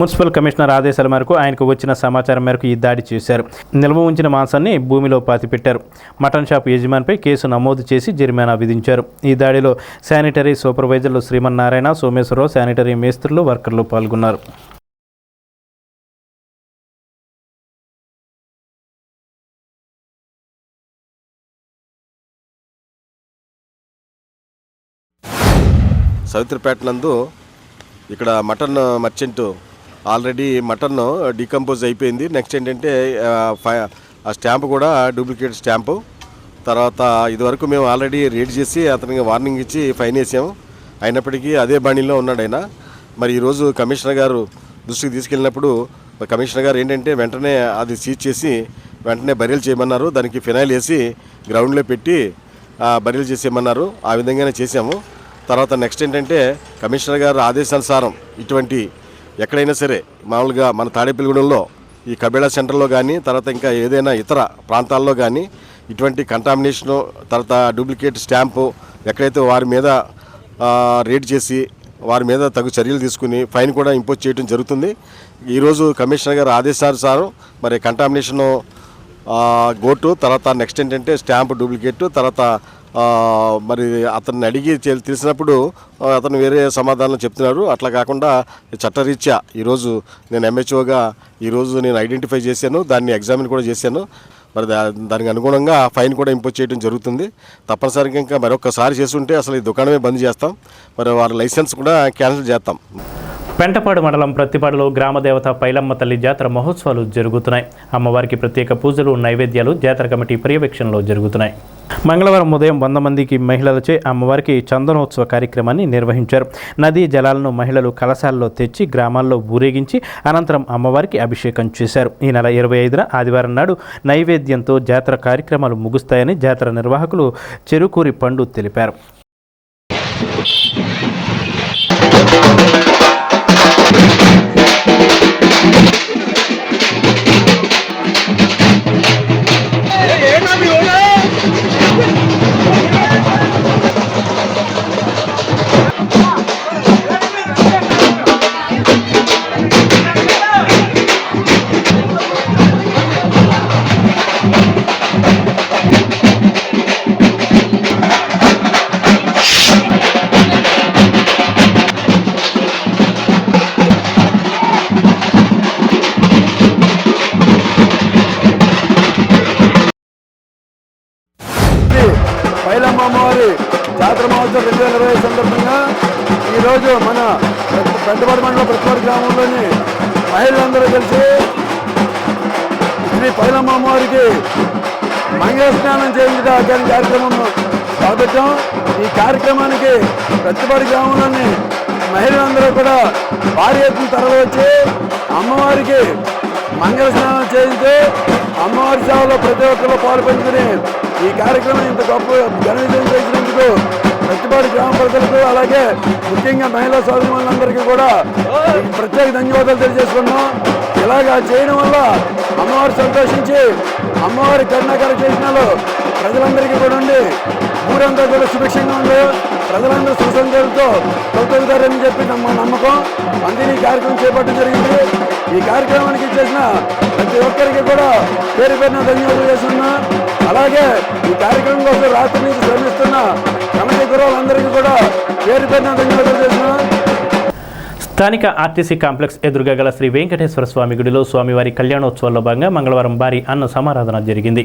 మున్సిపల్ కమిషనర్ ఆదేశాల మేరకు ఆయనకు వచ్చిన సమాచారం మేరకు ఈ దాడి చేశారు. నిల్వ ఉంచిన మాంసాన్ని భూమిలో పాతిపెట్టారు. మటన్ షాప్ యజమానిపై కేసు నమోదు చేసి జరిమానా విధించారు. ఈ దాడిలో శానిటరీ సూపర్వైజర్లు శ్రీమన్నారాయణ, సోమేశ్వరరావు, శానిటరీ మేస్త్రులు, వర్కర్లు పాల్గొన్నారు. సవిత్రపేట నందు ఇక్కడ mutton merchant already mutton decompose అయిపోయింది. నెక్స్ట్ ఏంటంటే ఆ స్టాంపు కూడా డూప్లికేట్ స్టాంపు. తర్వాత ఇదివరకు మేము ఆల్రెడీ రేడ్ చేసి అతనికి వార్నింగ్ ఇచ్చి ఫైన్ వేసాము. అయినప్పటికీ అదే బాణీలో ఉన్నాడు ఆయన. మరి ఈరోజు కమిషనర్ గారు దృష్టికి తీసుకెళ్ళినప్పుడు కమిషనర్ గారు ఏంటంటే వెంటనే అది సీజ్ చేసి వెంటనే బరీలు చేయమన్నారు. దానికి ఫినాయిల్ వేసి గ్రౌండ్లో పెట్టి బరీలు చేసేయమన్నారు. ఆ విధంగానే చేసాము. తర్వాత నెక్స్ట్ ఏంటంటే కమిషనర్ గారు ఆదేశానుసారం ఇటువంటి ఎక్కడైనా సరే మామూలుగా మన తాడేపల్లిగూడెంలో ఈ కబేళా సెంటర్లో కానీ తర్వాత ఇంకా ఏదైనా ఇతర ప్రాంతాల్లో కానీ ఇటువంటి కంటామినేషను తర్వాత డూప్లికేట్ స్టాంపు ఎక్కడైతే వారి మీద రేడ్ చేసి వారి మీద తగు చర్యలు తీసుకుని ఫైన్ కూడా ఇంపోజ్ చేయడం జరుగుతుంది. ఈరోజు కమిషనర్ గారు ఆదేశానుసారం మరి కంటామినేషను గోటు తర్వాత నెక్స్ట్ ఏంటంటే స్టాంపు డూప్లికేట్ తర్వాత మరి అతన్ని అడిగి తెలిసినప్పుడు అతను వేరే సమాధానం చెప్తున్నారు. అట్లా కాకుండా చట్టరీత్యా ఈరోజు నేను ఎంహెచ్ఓగా ఈరోజు నేను ఐడెంటిఫై చేశాను, దాన్ని ఎగ్జామిన్ కూడా చేశాను. మరి దానికి అనుగుణంగా ఫైన్ కూడా ఇంపోజ్ చేయడం జరుగుతుంది. తప్పనిసరిగా ఇంకా మరొకసారి చేస్తుంటే అసలు ఈ దుకాణమే బంద్ చేస్తాం. మరి వారి లైసెన్స్ కూడా క్యాన్సిల్ చేస్తాం. పెంటపాడు మండలం ప్రత్తిపాడులో గ్రామదేవత పైలమ్మ తల్లి జాతర మహోత్సవాలు జరుగుతున్నాయి. అమ్మవారికి ప్రత్యేక పూజలు, నైవేద్యాలు జాతర కమిటీ పర్యవేక్షణలో జరుగుతున్నాయి. మంగళవారం ఉదయం 100 మందికి మహిళలచే అమ్మవారికి చందనోత్సవ కార్యక్రమాన్ని నిర్వహించారు. నదీ జలాలను మహిళలు కలశాల్లో తెచ్చి గ్రామాల్లో ఊరేగించి అనంతరం అమ్మవారికి అభిషేకం చేశారు. ఈ నెల 25న ఆదివారం నాడు నైవేద్యంతో జాతర కార్యక్రమాలు ముగుస్తాయని జాతర నిర్వాహకులు చెరుకూరి పండు తెలిపారు. పైలమ్మ అమ్మవారి జాతర మహోత్సవం 2020 సందర్భంగా ఈరోజు మన పెద్దపాటి మండలం ప్రతిపాటి గ్రామంలోని మహిళలందరూ కలిసి శ్రీ పైలమ్మ అమ్మవారికి మంగళ స్నానం చేయించడం కార్యక్రమం చేపట్టాం. ఈ కార్యక్రమానికి ప్రతిపాటి గ్రామంలోని మహిళలందరూ కూడా భారీ ఎత్తున తరలివచ్చి అమ్మవారికి మంగళ స్నానం చేయించి అమ్మవారి సేవలో ప్రతి ఒక్కరు పాల్పంచుకుని ఈ కార్యక్రమం ఇంత గొప్ప ఘన విజయం చేసినందుకు ప్రతిపాటి గ్రామ ప్రజలకు అలాగే ముఖ్యంగా మహిళా సోదరులందరికీ కూడా ప్రత్యేక ధన్యవాదాలు తెలియజేసుకున్నాం. ఇలాగా చేయడం వల్ల అమ్మవారు సంతోషించి అమ్మవారి కరుణాకర చేసినాలో ప్రజలందరికీ కూడా ఉండి ఊరంతా కూడా సుభిక్షంగా ఉండి ప్రజలందరూ సుసంఖ్యలతో తొలుతారని చెప్పి మా నమ్మకం. అందుకే ఈ కార్యక్రమం చేపట్టడం జరిగింది. ఈ కార్యక్రమానికి చేసిన ప్రతి ఒక్కరికి కూడా పేరు పేరున ధన్యవాదాలు చేస్తున్నా. అలాగే ఈ కార్యక్రమం కోసం రాత్రి నుంచి శ్రమిస్తున్న కమిటీ గురువులందరికీ కూడా పేరు పేరున ధన్యవాదాలు చేస్తున్నా. స్థానిక ఆర్టీసీ కాంప్లెక్స్ ఎదురుగా గల శ్రీ వెంకటేశ్వర స్వామి గుడిలో స్వామివారి కళ్యాణోత్సవాల్లో భాగంగా మంగళవారం భారీ అన్న సమారాధన జరిగింది.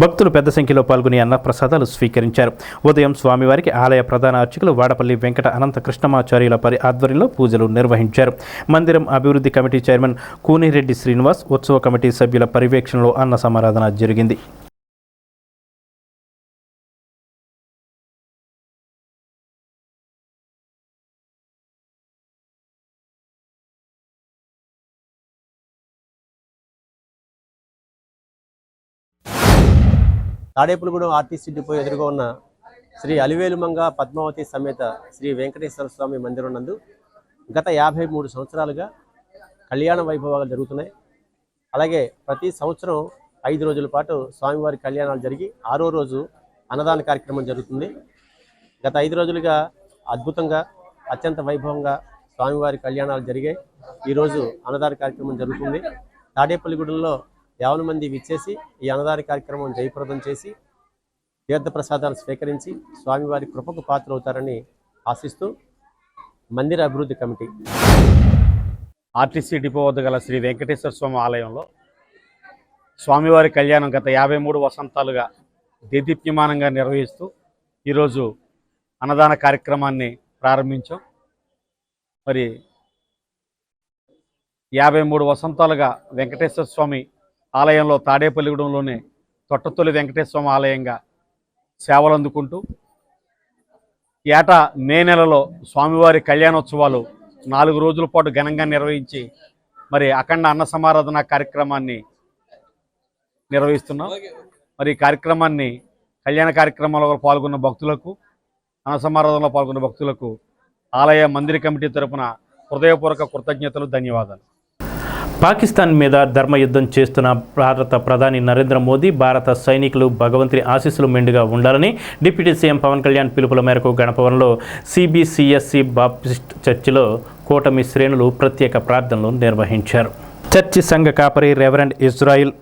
భక్తులు పెద్ద సంఖ్యలో పాల్గొని అన్న ప్రసాదాలు స్వీకరించారు. ఉదయం స్వామివారికి ఆలయ ప్రధాన అర్చకులు వాడపల్లి వెంకట అనంత కృష్ణమాచార్యుల ఆధ్వర్యంలో పూజలు నిర్వహించారు. మందిరం అభివృద్ధి కమిటీ చైర్మన్ కూనిరెడ్డి శ్రీనివాస్, ఉత్సవ కమిటీ సభ్యుల పర్యవేక్షణలో అన్న సమారాధన జరిగింది. తాడేపులగూడెం ఆర్టీసీ డిపో ఎదురుగా ఉన్న శ్రీ అలివేలుమంగ పద్మావతి సమేత శ్రీ వెంకటేశ్వర స్వామి మందిరం నందు గత 53 సంవత్సరాలుగా కళ్యాణ వైభవాలు జరుగుతున్నాయి. అలాగే ప్రతి సంవత్సరం 5 రోజుల పాటు స్వామివారి కళ్యాణాలు జరిగి 6వ రోజు అన్నదాన కార్యక్రమం జరుగుతుంది. గత 5 రోజులుగా అద్భుతంగా అత్యంత వైభవంగా స్వామివారి కళ్యాణాలు జరిగాయి. ఈరోజు అన్నదాన కార్యక్రమం జరుగుతుంది. తాడేపల్లిగూడెంలో 50 మంది విచ్చేసి ఈ అన్నదాన కార్యక్రమం జయప్రదం చేసి తీర్థప్రసాదాలు స్వీకరించి స్వామివారి కృపకు పాత్రవుతారని ఆశిస్తూ మందిర అభివృద్ధి కమిటీ ఆర్టీసీ డిపో వద్ద గల శ్రీ వెంకటేశ్వర స్వామి ఆలయంలో స్వామివారి కళ్యాణం గత 53 వసంతాలుగా దేదీప్యమానంగా నిర్వహిస్తూ ఈరోజు అన్నదాన కార్యక్రమాన్ని ప్రారంభించాం. మరి 53 వసంతాలుగా వెంకటేశ్వర స్వామి ఆలయంలో తాడేపల్లిగూడెంలోనే తొట్టతొలి వెంకటేశ్వర స్వామి ఆలయంగా సేవలు అందుకుంటూ ఏటా మే నెలలో స్వామివారి కళ్యాణోత్సవాలు 4 రోజుల పాటు ఘనంగా నిర్వహించి మరి అఖండ అన్న సమారాధన కార్యక్రమాన్ని నిర్వహిస్తున్నాం. మరి ఈ కార్యక్రమాన్ని కళ్యాణ కార్యక్రమాల్లో పాల్గొన్న భక్తులకు అన్న సమారాధనలో పాల్గొన్న భక్తులకు ఆలయ మందిర కమిటీ తరపున హృదయపూర్వక కృతజ్ఞతలు, ధన్యవాదాలు. పాకిస్తాన్ మీద ధర్మయుద్ధం చేస్తున్న భారత ప్రధాని నరేంద్ర మోదీ భారత సైనికులు భగవంతుని ఆశీస్సులు మెండుగా ఉండాలని డిప్యూటీ సీఎం పవన్ కళ్యాణ్ పిలుపుల మేరకు గణపవరంలో సిబిసిఎస్సి బాప్టిస్ట్ చర్చిలో కూటమి శ్రేణులు ప్రత్యేక ప్రార్థనలు నిర్వహించారు. చర్చి సంఘ కాపరి రెవరెండ్ ఇజ్రాయిల్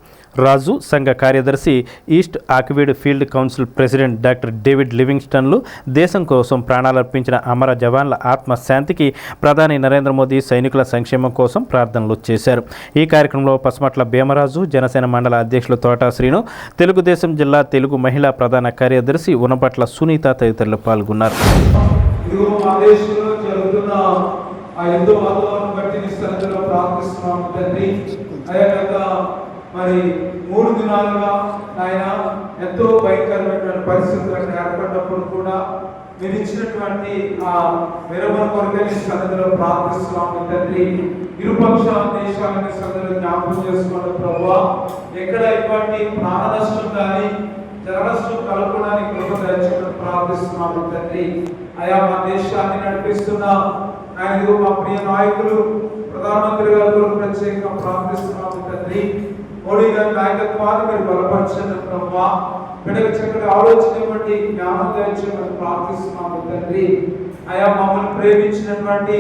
రాజు, సంఘ కార్యదర్శి east Akividu field council president doctor David లివింగ్స్టన్లు దేశం కోసం ప్రాణాలర్పించిన అమర జవాన్ల ఆత్మశాంతికి ప్రధాని నరేంద్ర మోదీ సైనికుల సంక్షేమం కోసం ప్రార్థనలు చేశారు. ఈ కార్యక్రమంలో పసుమట్ల భీమరాజు, జనసేన మండల అధ్యక్షులు తోటా శ్రీను, తెలుగుదేశం జిల్లా తెలుగు మహిళా ప్రధాన కార్యదర్శి ఉనపట్ల సునీత తదితరులు పాల్గొన్నారు. మరి 3 దినాలుగా ఆయన ఎంతో భయంకరమైనటువంటి పరిస్థితులకు ఏర్పడినప్పుడు కూడా మీరు ఇచ్చినటువంటి ఆ విరమణ కొరకై సన్నిధిలో ప్రార్థిస్తున్నాము తండ్రి. ఇరుపక్షాల దేశాలని సన్నిధిలో జ్ఞాపకం చేసుకోండి ప్రభువా. ఎక్కడ ఇటువంటి ప్రాణ నష్టం కానీ జన నష్టం కలగడానికి కృప దయచేయమని ప్రార్థిస్తున్నాము తండ్రి. అయా మా దేశాన్ని నడిపిస్తున్న ఆయన మా ప్రియ నాయకులు ప్రధానమంత్రి గారు ప్రత్యేకంగా ప్రార్థిస్తున్నాము తండ్రి. మోడీ గారి నాయకత్వాన్ని మీరు బలపరచండి ప్రభువా. బిడ్డకు చక్కటి ఆలోచన ఇవ్వండి, జ్ఞానం దయచేయమని ప్రార్థిస్తున్నాము తండ్రి. అయా మమ్మల్ని ప్రేమించినటువంటి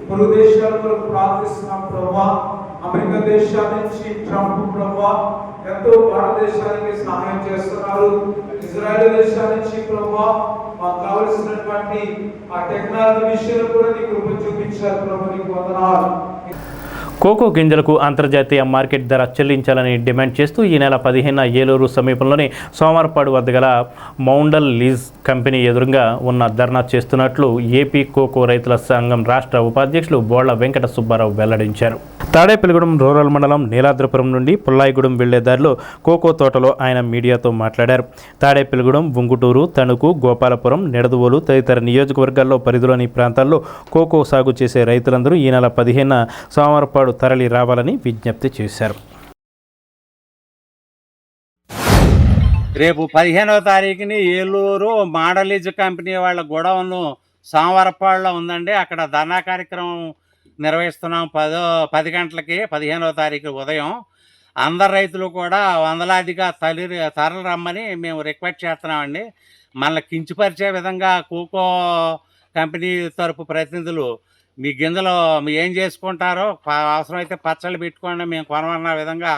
పొరుగు దేశాల కొరకు ప్రార్థిస్తున్నాం ప్రభువా. అమెరికా దేశాల నుంచి ట్రంప్ ప్రభువా ఎంతో భారతదేశానికి సహాయం చేస్తున్నారు. ఇజ్రాయెల్ దేశాల నుంచి ప్రభువా మాకు కావలసినటువంటి ఆ టెక్నాలజీ విషయంలో కూడా నీకు కృప చూపించారు ప్రభు, నీకు వందనాలు. కోకో గింజలకు అంతర్జాతీయ మార్కెట్ ధర చెల్లించాలని డిమాండ్ చేస్తూ ఈ నెల 15న ఏలూరు సమీపంలోని సోమవారపాడు వద్ద గల మౌండల్ లీజ్ కంపెనీ ఎదురుగా ఉన్న ధర్నా చేస్తున్నట్లు ఏపీ కోకో రైతుల సంఘం రాష్ట్ర ఉపాధ్యక్షులు బోళ్ల వెంకట సుబ్బారావు వెల్లడించారు. తాడేపల్లిగూడెం రూరల్ మండలం నీలాద్రిపురం నుండి పుల్లాయిగూడెం వెళ్లే దారిలో కోకో తోటలో ఆయన మీడియాతో మాట్లాడారు. తాడేపల్లిగూడెం, ఉంగుటూరు, తణుకు, గోపాలపురం, నిడదవోలు తదితర నియోజకవర్గాల్లో పరిధిలోని ప్రాంతాల్లో కోకో సాగు చేసే రైతులందరూ ఈ నెల 15న సోమవారపాడు తరలి రావాలని విజ్ఞప్తి చేశారు. రేపు 15వ తారీఖుని ఏలూరు మోడలీజ్ కంపెనీ వాళ్ళ గొడవను సోమవారపాడులో ఉందండి. అక్కడ ధర్నా కార్యక్రమం నిర్వహిస్తున్నాం 10 గంటలకి 15వ తారీఖు ఉదయం. అందరు రైతులు కూడా వందలాదిగా తరలి రమ్మని మేము రిక్వెస్ట్ చేస్తున్నామండి. మనల్ని కించపరిచే విధంగా కోకో కంపెనీ తరపు ప్రతినిధులు మీ గింజలు ఏం చేసుకుంటారో అవసరమైతే పచ్చళ్ళు పెట్టుకోండి మేము కొనమన్న విధంగా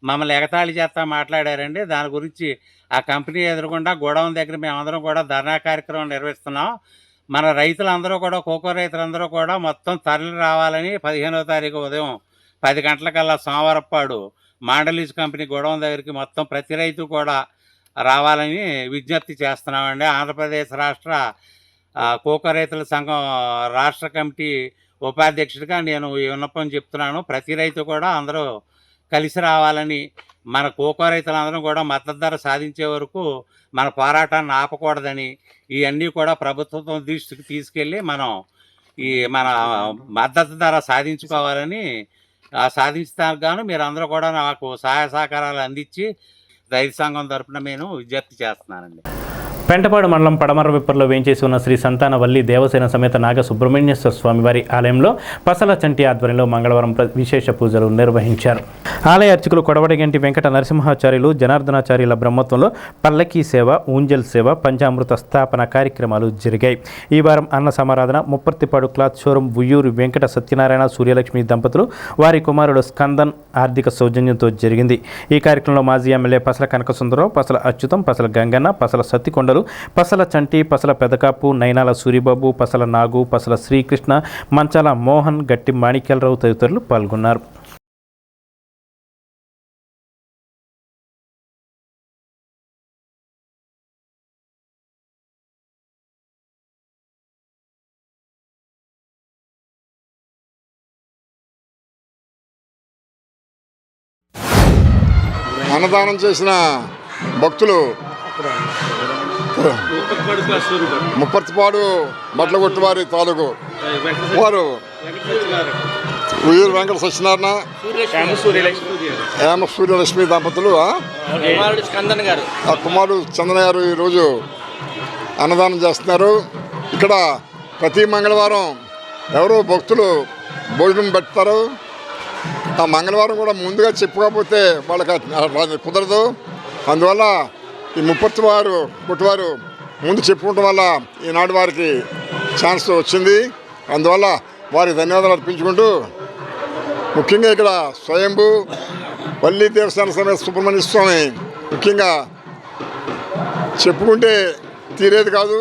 మమ్మల్ని ఎగతాళి చేస్తా మాట్లాడారండి. దాని గురించి ఆ కంపెనీ ఎదురుకుండా గోడౌన్ దగ్గర మేమందరం కూడా ధర్నా కార్యక్రమం నిర్వహిస్తున్నాం. మన రైతులందరూ కూడా కోకో రైతులందరూ కూడా మొత్తం తరలి రావాలని 15వ తారీఖు ఉదయం 10 గంటలకల్లా సోమవారపాడు మోడలీజ్ కంపెనీ గోడౌన్ దగ్గరికి మొత్తం ప్రతి రైతు కూడా రావాలని విజ్ఞప్తి చేస్తున్నామండి. ఆంధ్రప్రదేశ్ రాష్ట్ర కోకో రైతుల సంఘం రాష్ట్ర కమిటీ ఉపాధ్యక్షుడిగా నేను ఈ విన్నపం చెప్తున్నాను. ప్రతి రైతు కూడా అందరూ కలిసి రావాలని, మన కోకో రైతులందరం కూడా మద్దతు ధర సాధించే వరకు మన పోరాటాన్ని ఆపకూడదని, ఇవన్నీ కూడా ప్రభుత్వం దృష్టికి తీసుకెళ్ళి మనం మన మద్దతు ధర సాధించుకోవాలని, సాధించడానికి గాను మీరందరూ కూడా నాకు సహాయ సహకారాలు అందించి రైతు సంఘం తరఫున నేను విజ్ఞప్తి చేస్తున్నానండి. పెంటపాడు మండలం పడమర విప్పర్లో వేంచేసి ఉన్న శ్రీ సంతానవల్లి దేవసేన సమేత నాగ సుబ్రహ్మణ్యేశ్వర స్వామివారి ఆలయంలో పసల చంటి ఆధ్వర్యంలో మంగళవారం విశేష పూజలు నిర్వహించారు. ఆలయ అర్చకులు కొడవడిగంటి వెంకట నరసింహాచార్యులు, జనార్దనాచార్యుల బ్రహ్మత్వంలో పల్లకీ సేవ, ఊంజల్ సేవ, పంచామృత స్థాపన కార్యక్రమాలు జరిగాయి. ఈ వారం అన్న సమారాధన ముప్పర్తిపాడు క్లాత్ షోరూం ఉయ్యూరు వెంకట సత్యనారాయణ సూర్యలక్ష్మి దంపతులు వారి కుమారుడు స్కందన్ ఆర్థిక సౌజన్యంతో జరిగింది. ఈ కార్యక్రమంలో మాజీ ఎమ్మెల్యే పసల కనకసుందరరావు, పసల అచ్యుతం, పసల గంగన్న, పసల సత్తికొండలు, పసల చంటి, పసల పెదకాపు, నైనాల సూరిబాబు, పసల నాగు, పసల శ్రీకృష్ణ, మంచాల మోహన్, గట్టి మాణిక్యాలరావు తదితరులు పాల్గొన్నారు. అన్నదానం చేసిన భక్తులు ముప్పర్తిపాడు బట్లగొట్టు వారి తాలూకు వారు ఉయ్యూరు వెంకట సత్యనారాయణ, హేమ సూర్యలక్ష్మి దంపతులు ఆ కుమారుడు చందన గారు ఈరోజు అన్నదానం చేస్తున్నారు. ఇక్కడ ప్రతి మంగళవారం ఎవరో భక్తులు భోజనం పెడతారు. ఆ మంగళవారం కూడా ముందుగా చెప్పుకోకపోతే వాళ్ళకి కుదరదు. అందువల్ల ఈ ముప్పర్తివారు కొట్టువారు ముందు చెప్పుకోవడం వల్ల ఈనాడు వారికి ఛాన్స్ వచ్చింది. అందువల్ల వారికి ధన్యవాదాలు అర్పించుకుంటూ, ముఖ్యంగా ఇక్కడ స్వయంభూ వల్లి దేవస్థాన సమేత సుబ్రహ్మణ్య స్వామి ముఖ్యంగా చెప్పుకుంటే తీరేది కాదు,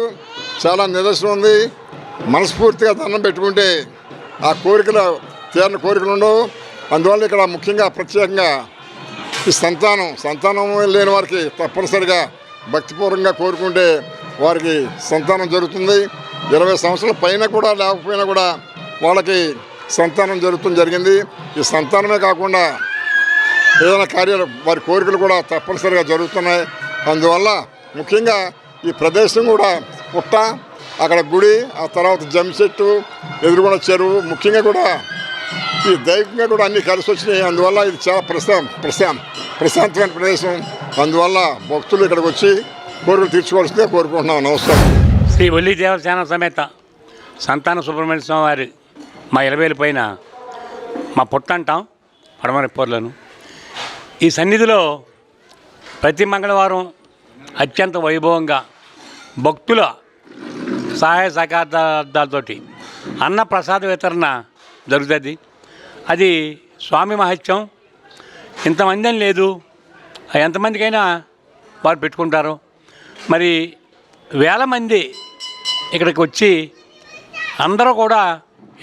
చాలా నిదర్శనం ఉంది. మనస్ఫూర్తిగా దండం పెట్టుకుంటే ఆ కోరికలు తీరని కోరికలు ఉండవు. అందువల్ల ఇక్కడ ముఖ్యంగా ప్రత్యేకంగా ఈ సంతానం లేని వారికి తప్పనిసరిగా భక్తిపూర్వకంగా కోరుకుంటే వారికి సంతానం జరుగుతుంది. 20 సంవత్సరాల పైన కూడా లేకపోయినా కూడా వాళ్ళకి సంతానం జరిగింది. ఈ సంతానమే కాకుండా ఏదైనా కార్యాలు వారి కోరికలు కూడా తప్పనిసరిగా జరుగుతున్నాయి. అందువల్ల ముఖ్యంగా ఈ ప్రదేశం కూడా పుట్ట, అక్కడ గుడి, ఆ తర్వాత జమ్మి చెట్టు, ఎదురుగుండ చెరువు, ముఖ్యంగా కూడా ఈ దైవికంగా కూడా అన్నీ కలిసి వచ్చినాయి. అందువల్ల ఇది చాలా ప్రశాంతమైన ప్రదేశం. అందువల్ల భక్తులు ఇక్కడికి వచ్చి కోరికలు తీర్చుకోవాల్సిందే కోరుకుంటున్నాం. నమస్కారం. శ్రీ వల్లి దేవసేన సమేత సంతాన సుబ్రహ్మణ్య స్వామి వారి మా 20 పైన మా పుట్ట అంటాం పడమరపూర్లోను. ఈ సన్నిధిలో ప్రతి మంగళవారం అత్యంత వైభవంగా భక్తుల సహాయ సహకారాలతోటి అన్న ప్రసాద వితరణ జరుగుతుంది. అది స్వామి మహత్యం. ఇంతమంది అని లేదు, ఎంతమందికైనా వారు పెట్టుకుంటారు. మరి వేల మంది ఇక్కడికి వచ్చి అందరూ కూడా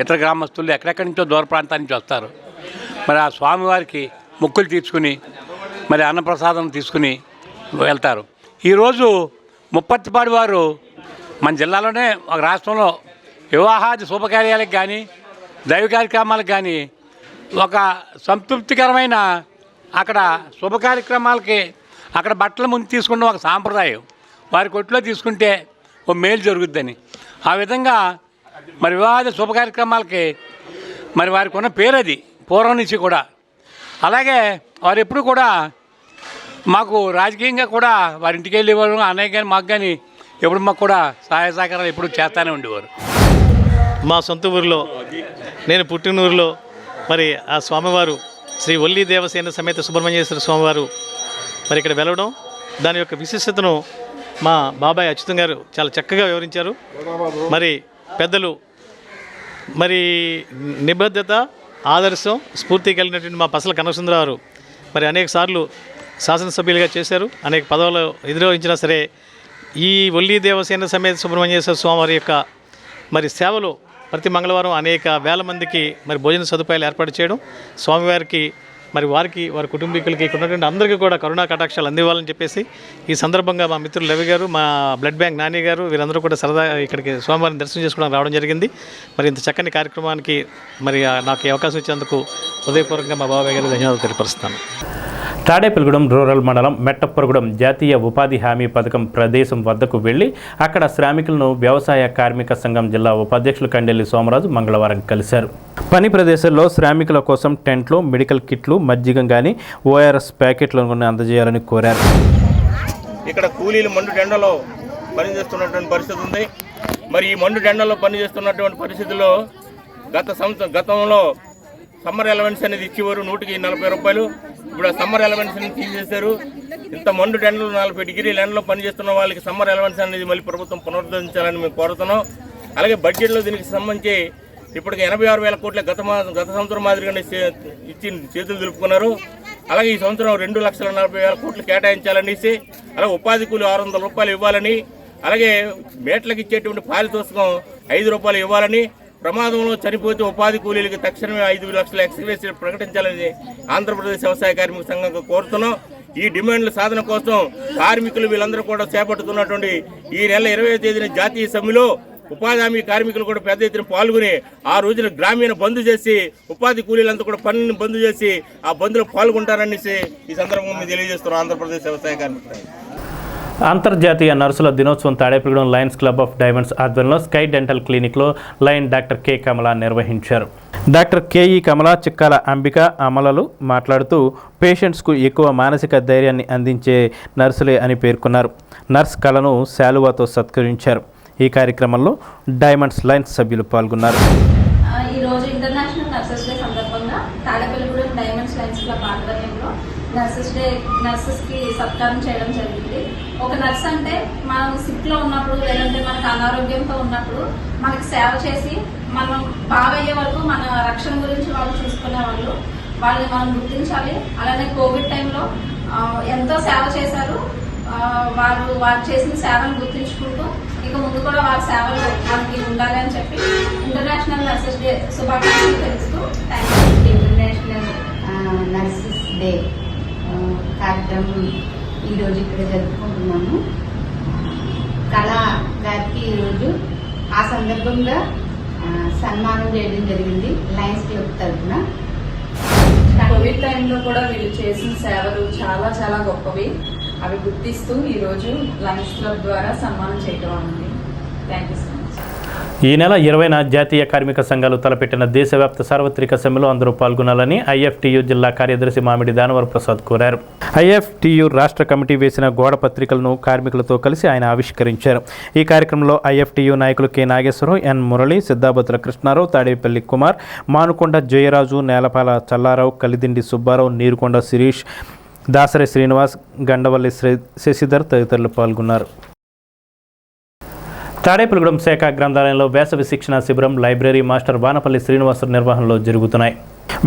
ఇతర గ్రామస్తులు ఎక్కడెక్కడి నుంచో దూర ప్రాంతాల నుంచి వస్తారు. మరి ఆ స్వామివారికి మొక్కులు తీర్చుకుని మరి అన్నప్రసాదం తీసుకుని వెళ్తారు. ఈరోజు ముప్పత్తిపాడు వారు మన జిల్లాలోనే ఒక రాష్ట్రంలో వివాహాది శుభకార్యాలకు కానీ దైవ కార్యక్రమాలకు కానీ ఒక సంతృప్తికరమైన అక్కడ శుభ కార్యక్రమాలకి అక్కడ బట్టల ముందు తీసుకున్న ఒక సాంప్రదాయం, వారి కొట్లో తీసుకుంటే ఓ మేలు జరుగుద్దని. ఆ విధంగా మరి వివాహాది శుభ కార్యక్రమాలకి మరి వారికి ఉన్న పేరు అది పూర్వం నుంచి కూడా. అలాగే వారు ఎప్పుడు కూడా మాకు రాజకీయంగా కూడా వారి ఇంటికి వెళ్ళేవారు, అన్నయ్య కానీ మాకు కానీ ఎప్పుడు మాకు కూడా సహాయ సహకారాలు ఎప్పుడు చేస్తూనే ఉండేవారు. మా సొంత ఊరిలో, నేను పుట్టిన ఊరిలో మరి ఆ స్వామివారు శ్రీ ఒల్లి దేవసేన సమేత సుబ్రహ్మణ్యేశ్వర స్వామివారు మరి ఇక్కడ వెలవడం, దాని యొక్క విశిష్టతను మా బాబాయ్ అచ్యుతం గారు చాలా చక్కగా వివరించారు. మరి పెద్దలు మరి నిబద్ధత, ఆదర్శం, స్ఫూర్తి కలిగినటువంటి మా పసల కనకసుందరరావు మరి అనేక సార్లు శాసనసభ్యులుగా చేశారు, అనేక పదవులు ఎదురవహించినా సరే ఈ ఒల్లి దేవసేన సమేత సుబ్రహ్మణ్యేశ్వర స్వామివారి యొక్క మరి సేవలు ప్రతి మంగళవారం అనేక వేల మందికి మరి భోజన సదుపాయాలు ఏర్పాటు చేయడం, స్వామివారికి మరి వారికి, వారి కుటుంబీకులకి, ఇక్కడ ఉన్నటువంటి అందరికీ కూడా కరుణా కటాక్షాలు అందివ్వాలని చెప్పేసి ఈ సందర్భంగా మా మిత్రులు రవి గారు, మా బ్లడ్ బ్యాంక్ నాని గారు వీరందరూ కూడా సరదా ఇక్కడికి స్వామివారిని దర్శనం చేసుకోవడానికి రావడం జరిగింది. మరి ఇంత చక్కని కార్యక్రమానికి మరి నాకు ఈ అవకాశం ఇచ్చేందుకు హృదయపూర్వకంగా మా బాబాయ్ గారికి ధన్యవాదాలు తెలియపరుస్తాను. తాడేపల్లిగూడెం రూరల్ మండలం మెట్టప్పరగూడెం జాతీయ ఉపాధి హామీ పథకం ప్రదేశం వద్దకు వెళ్లి అక్కడ శ్రామికులను వ్యవసాయ కార్మిక సంఘం జిల్లా ఉపాధ్యక్షులు కండెల్లి సోమరాజు మంగళవారం కలిశారు. పని ప్రదేశాల్లో శ్రామికుల కోసం టెంట్లు, మెడికల్ కిట్లు, మజ్జిగ కానీ ఓఆర్ఎస్ ప్యాకెట్లను అందజేయాలని కోరారు. ఇక్కడ కూలీలు మండు టెండలో పనిచేస్తున్నటువంటి పరిస్థితి ఉంది. మరి ఈ మండు టెండలో పనిచేస్తున్నటువంటి పరిస్థితుల్లో గతంలో సమ్మర్ ఎలవెన్స్ అనేది ఇచ్చేవారు 140 రూపాయలు. ఇప్పుడు ఆ సమ్మర్ ఎలవెన్స్ తీసేశారు. ఇంత మండు టెండలు 40 డిగ్రీల ఎండలో పనిచేస్తున్న వాళ్ళకి సమ్మర్ ఎలవెన్స్ అనేది మళ్ళీ ప్రభుత్వం పునరుద్ధరించాలని మేము కోరుతున్నాం. అలాగే బడ్జెట్లో దీనికి సంబంధించి ఇప్పటికి 86,000 కోట్ల గత సంవత్సరం మాదిరిగానే ఇచ్చి చేతులు దులుపుకున్నారు. అలాగే ఈ సంవత్సరం 2,40,000 కోట్లు కేటాయించాలనేసి, అలాగే ఉపాధి కూలి 600 రూపాయలు ఇవ్వాలని, అలాగే మేట్లకు ఇచ్చేటువంటి పారితోషికం 5 రూపాయలు ఇవ్వాలని, ప్రమాదంలో చనిపోతే ఉపాధి కూలీలకి తక్షణమే 5 లక్షల ఎక్స్గ్రేషియా ప్రకటించాలని ఆంధ్రప్రదేశ్ వ్యవసాయ కార్మిక సంఘంగా కోరుతున్నాం. ఈ డిమాండ్ల సాధన కోసం కార్మికులు వీళ్ళందరూ కూడా చేపడుతున్నటువంటి ఈ నెల 20వ తేదీన జాతీయ సమ్మెలో ఉపాధి హామీ కార్మికులు కూడా పెద్ద ఎత్తున పాల్గొని ఆ రోజున గ్రామీణ బంద్ చేసి ఉపాధి కూలీలంతా కూడా పనిని బంద్ చేసి ఆ బంద్లో పాల్గొంటారనేసి ఈ సందర్భంగా తెలియజేస్తున్నాం ఆంధ్రప్రదేశ్ వ్యవసాయ కార్మికులు. అంతర్జాతీయ నర్సుల దినోత్సవం Tadepalligudem lions club of diamonds ఆధ్వర్యంలో స్కై డెంటల్ క్లినిక్లో లయన్ డాక్టర్ కె కమల నిర్వహించారు. డాక్టర్ కెఈ కమల, చిక్కాల అంబిక అమలలు మాట్లాడుతూ పేషెంట్స్కు ఎక్కువ మానసిక ధైర్యాన్ని అందించే నర్సులే అని పేర్కొన్నారు. నర్స్ కళను శాలువాతో సత్కరించారు. ఈ కార్యక్రమంలో డైమండ్స్ లయన్స్ సభ్యులు పాల్గొన్నారు. ఈరోజు ఇంటర్నేషనల్ నర్సెస్ డే సందర్భంగా తాడేపల్లిగూడెం డైమండ్స్ లయన్స్ క్లబ్ ఆధ్వర్యంలో నర్సెస్కి సత్కారం చేయడం జరిగింది. ఒక నర్స్ అంటే మనం సిక్లో ఉన్నప్పుడు లేదంటే మనకు అనారోగ్యంతో ఉన్నప్పుడు మనకి సేవ చేసి మనం బాగయ్యే వరకు మన రక్షణ గురించి వాళ్ళు చూసుకునే వాళ్ళని మనం గుర్తించాలి. అలానే కోవిడ్ టైంలో ఎంతో సేవ చేశారు. వారు చేసిన సేవను గుర్తించుకుంటూ ఇక ముందు కూడా వారి సేవలు మనకి ఉండాలి అని చెప్పి ఇంటర్నేషనల్ నర్సెస్ డే శుభాకాంక్షలు తెలుస్తూ ఇంటర్నేషనల్ నర్సెస్ డే కార్యక్రమం ఈరోజు ఇక్కడ జరుపుకుంటున్నాము. కళా గారికి ఈరోజు ఆ సందర్భంగా సన్మానం చేయడం జరిగింది లయన్స్ క్లబ్ తరఫున. కోవిడ్ టైంలో కూడా వీళ్ళు చేసిన సేవలు చాలా చాలా గొప్పవి. అవి గుర్తిస్తూ ఈరోజు లయన్స్ క్లబ్ ద్వారా సన్మానం చేయడం ఉంది. Thank you so much. ఈ నెల 20న జాతీయ కార్మిక సంఘాలు తలపెట్టిన దేశవ్యాప్త సార్వత్రిక సమ్మెలో అందరూ పాల్గొనాలని ఐఎఫ్టియు జిల్లా కార్యదర్శి మామిడి దానవర ప్రసాద్ కోరారు. ఐఎఫ్టియు రాష్ట్ర కమిటీ వేసిన గోడ పత్రికలను కార్మికులతో కలిసి ఆయన ఆవిష్కరించారు. ఈ కార్యక్రమంలో ఐఎఫ్టియు నాయకులు కె నాగేశ్వరరావు, ఎన్ మురళి, సిద్ధాబత్తుల కృష్ణారావు, తాడేపల్లి కుమార్, మానుకొండ జయరాజు, నేలపాల చల్లారావు, కలిదిండి సుబ్బారావు, నీరుకొండ శిరీష్, దాసరి శ్రీనివాస్, గండవల్లి శశిధర్ తదితరులు పాల్గొన్నారు. తాడేపల్లిగూడెం శాఖ గ్రంథాలయంలో వేసవి శిక్షణ శిబిరం లైబ్రరీ మాస్టర్ వానపల్లి శ్రీనివాస నిర్వహణలో జరుగుతున్నాయి.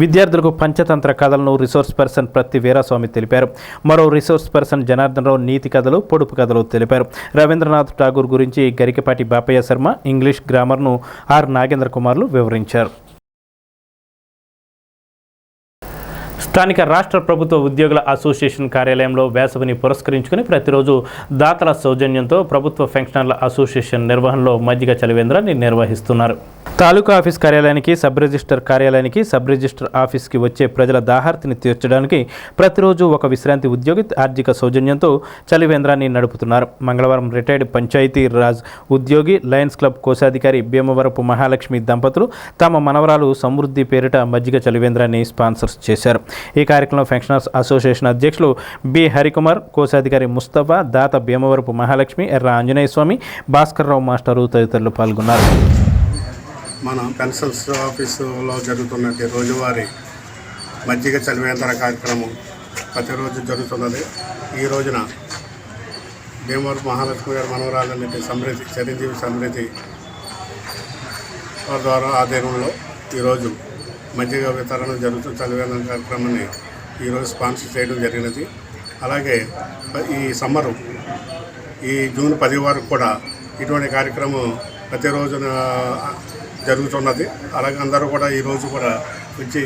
విద్యార్థులకు పంచతంత్ర కథలను రిసోర్స్ పర్సన్ ప్రతి వీరాస్వామి తెలిపారు. మరో రిసోర్స్ పర్సన్ జనార్దన్ రావు నీతి కథలు, పొడుపు కథలు తెలిపారు. రవీంద్రనాథ్ ఠాగూర్ గురించి గరికపాటి బాపయ్య శర్మ, ఇంగ్లీష్ గ్రామర్ను ఆర్ నాగేంద్ర కుమార్లు వివరించారు. స్థానిక రాష్ట్ర ప్రభుత్వ ఉద్యోగుల అసోసియేషన్ కార్యాలయంలో వేసవిని పురస్కరించుకుని ప్రతిరోజు దాతల సౌజన్యంతో ప్రభుత్వ పెన్షనర్ల అసోసియేషన్ నిర్వహణలో మజ్జిగ చలివేంద్రాన్ని నిర్వహిస్తున్నారు. తాలూకా ఆఫీస్ కార్యాలయానికి, సబ్ రిజిస్టర్ కార్యాలయానికి, సబ్ రిజిస్టర్ ఆఫీస్కి వచ్చే ప్రజల దాహార్తిని తీర్చడానికి ప్రతిరోజు ఒక విశ్రాంతి ఉద్యోగి ఆర్థిక సౌజన్యంతో చలివేంద్రాన్ని నడుపుతున్నారు. మంగళవారం రిటైర్డ్ పంచాయతీ రాజ్ ఉద్యోగి లయన్స్ క్లబ్ కోశాధికారి భీమవరపు మహాలక్ష్మి దంపతులు తమ మనవరాలు సమృద్ధి పేరిట మజ్జిగ చలివేంద్రాన్ని స్పాన్సర్ చేశారు. ఈ కార్యక్రమంలో పెన్షనర్స్ అసోసియేషన్ అధ్యక్షులు బి హరికుమార్, కోశాధికారి ముస్తఫా, దాత భీమవరపు మహాలక్ష్మి, ఎర్ర ఆంజనేయ స్వామి, భాస్కర్రావు మాస్టరు తదితరులు పాల్గొన్నారు. మన పెన్షన్స్ ఆఫీసులో జరుగుతున్నట్టు రోజువారీ మజ్జిగ చలివేంద్ర కార్యక్రమం ప్రతిరోజు జరుగుతున్నది. ఈ రోజున భీమవరపు మహాలక్ష్మి గారి మనవరాలన్నిటి సమృద్ధి చిరంజీవి సమృద్ధి ద్వారా ఆధ్వర్యంలో ఈరోజు మజ్జిగ వితరణ జరుగుతూ చలివేంద్ర కార్యక్రమాన్ని ఈరోజు స్పాన్సర్ చేయడం జరిగినది. అలాగే ఈ సమ్మరు ఈ జూన్ 10 వరకు కూడా ఇటువంటి కార్యక్రమం ప్రతిరోజున జరుగుతున్నది. అలాగే అందరూ కూడా ఈరోజు కూడా వచ్చి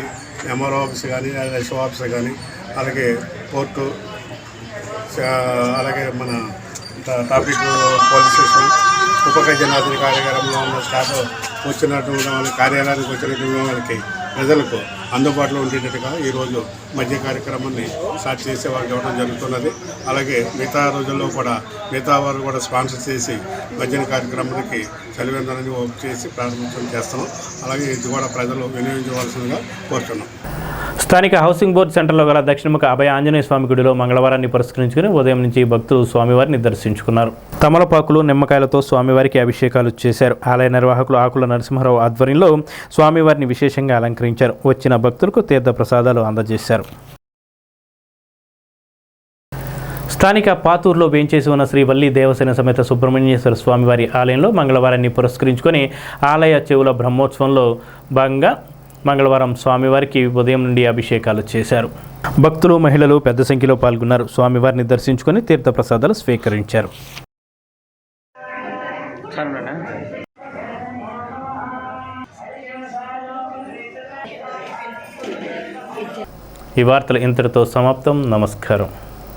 ఎంఆర్ఓ ఆఫీస్ కానీ, ఎస్ఓ ఆఫీస్ కానీ, అలాగే కోర్టు, అలాగే మన ట్రాఫిక్ పోలీస్ స్టేషన్, ఉప ఖజానాధికారి కార్యాలయంలో ఉన్న స్టాఫ్ వచ్చినటువంటి వాళ్ళ కార్యాలయానికి వచ్చినటువంటి వాళ్ళకి ప్రజలకు అందుబాటులో ఉండేటట్టుగా ఈరోజు మధ్య కార్యక్రమాన్ని స్టార్ట్ చేసే వాళ్ళకి ఇవ్వడం జరుగుతున్నది. అలాగే మిగతా రోజుల్లో కూడా మిగతా వారు కూడా స్పాన్సర్ చేసి మధ్యాహ్న కార్యక్రమానికి చలివేంద్రాన్ని చేసి ప్రారంభం చేస్తున్నాం. అలాగే ఇది కూడా ప్రజలు వినియోగించవలసిందిగా కోరుతున్నాం. స్థానిక హౌసింగ్ బోర్డు సెంటర్లో గల దక్షిణముఖ అభయ ఆంజనేయ స్వామి గుడిలో మంగళవారాన్ని పురస్కరించుకుని ఉదయం నుంచి భక్తులు స్వామివారిని దర్శించుకున్నారు. తమలపాకులు, నిమ్మకాయలతో స్వామివారికి అభిషేకాలు చేశారు. ఆలయ నిర్వాహకులు ఆకుల నరసింహారావు ఆధ్వర్యంలో స్వామివారిని విశేషంగా అలంకరించారు. వచ్చిన భక్తులకు తీర్థ ప్రసాదాలు అందజేశారు. స్థానిక పాతూరులో వేంచేసి ఉన్న శ్రీ వల్లి దేవసేన సమేత సుబ్రహ్మణ్యేశ్వర స్వామివారి ఆలయంలో మంగళవారాన్ని పురస్కరించుకొని ఆలయ చెవుల బ్రహ్మోత్సవంలో భాగంగా మంగళవారం స్వామివారికి ఉదయం నుండి అభిషేకాలు చేశారు. భక్తులు, మహిళలు పెద్ద సంఖ్యలో పాల్గొన్నారు. స్వామివారిని దర్శించుకొని తీర్థ ప్రసాదాలు స్వీకరించారు. ఈ వార్తలు ఇంతటితో సమాప్తం. నమస్కారం.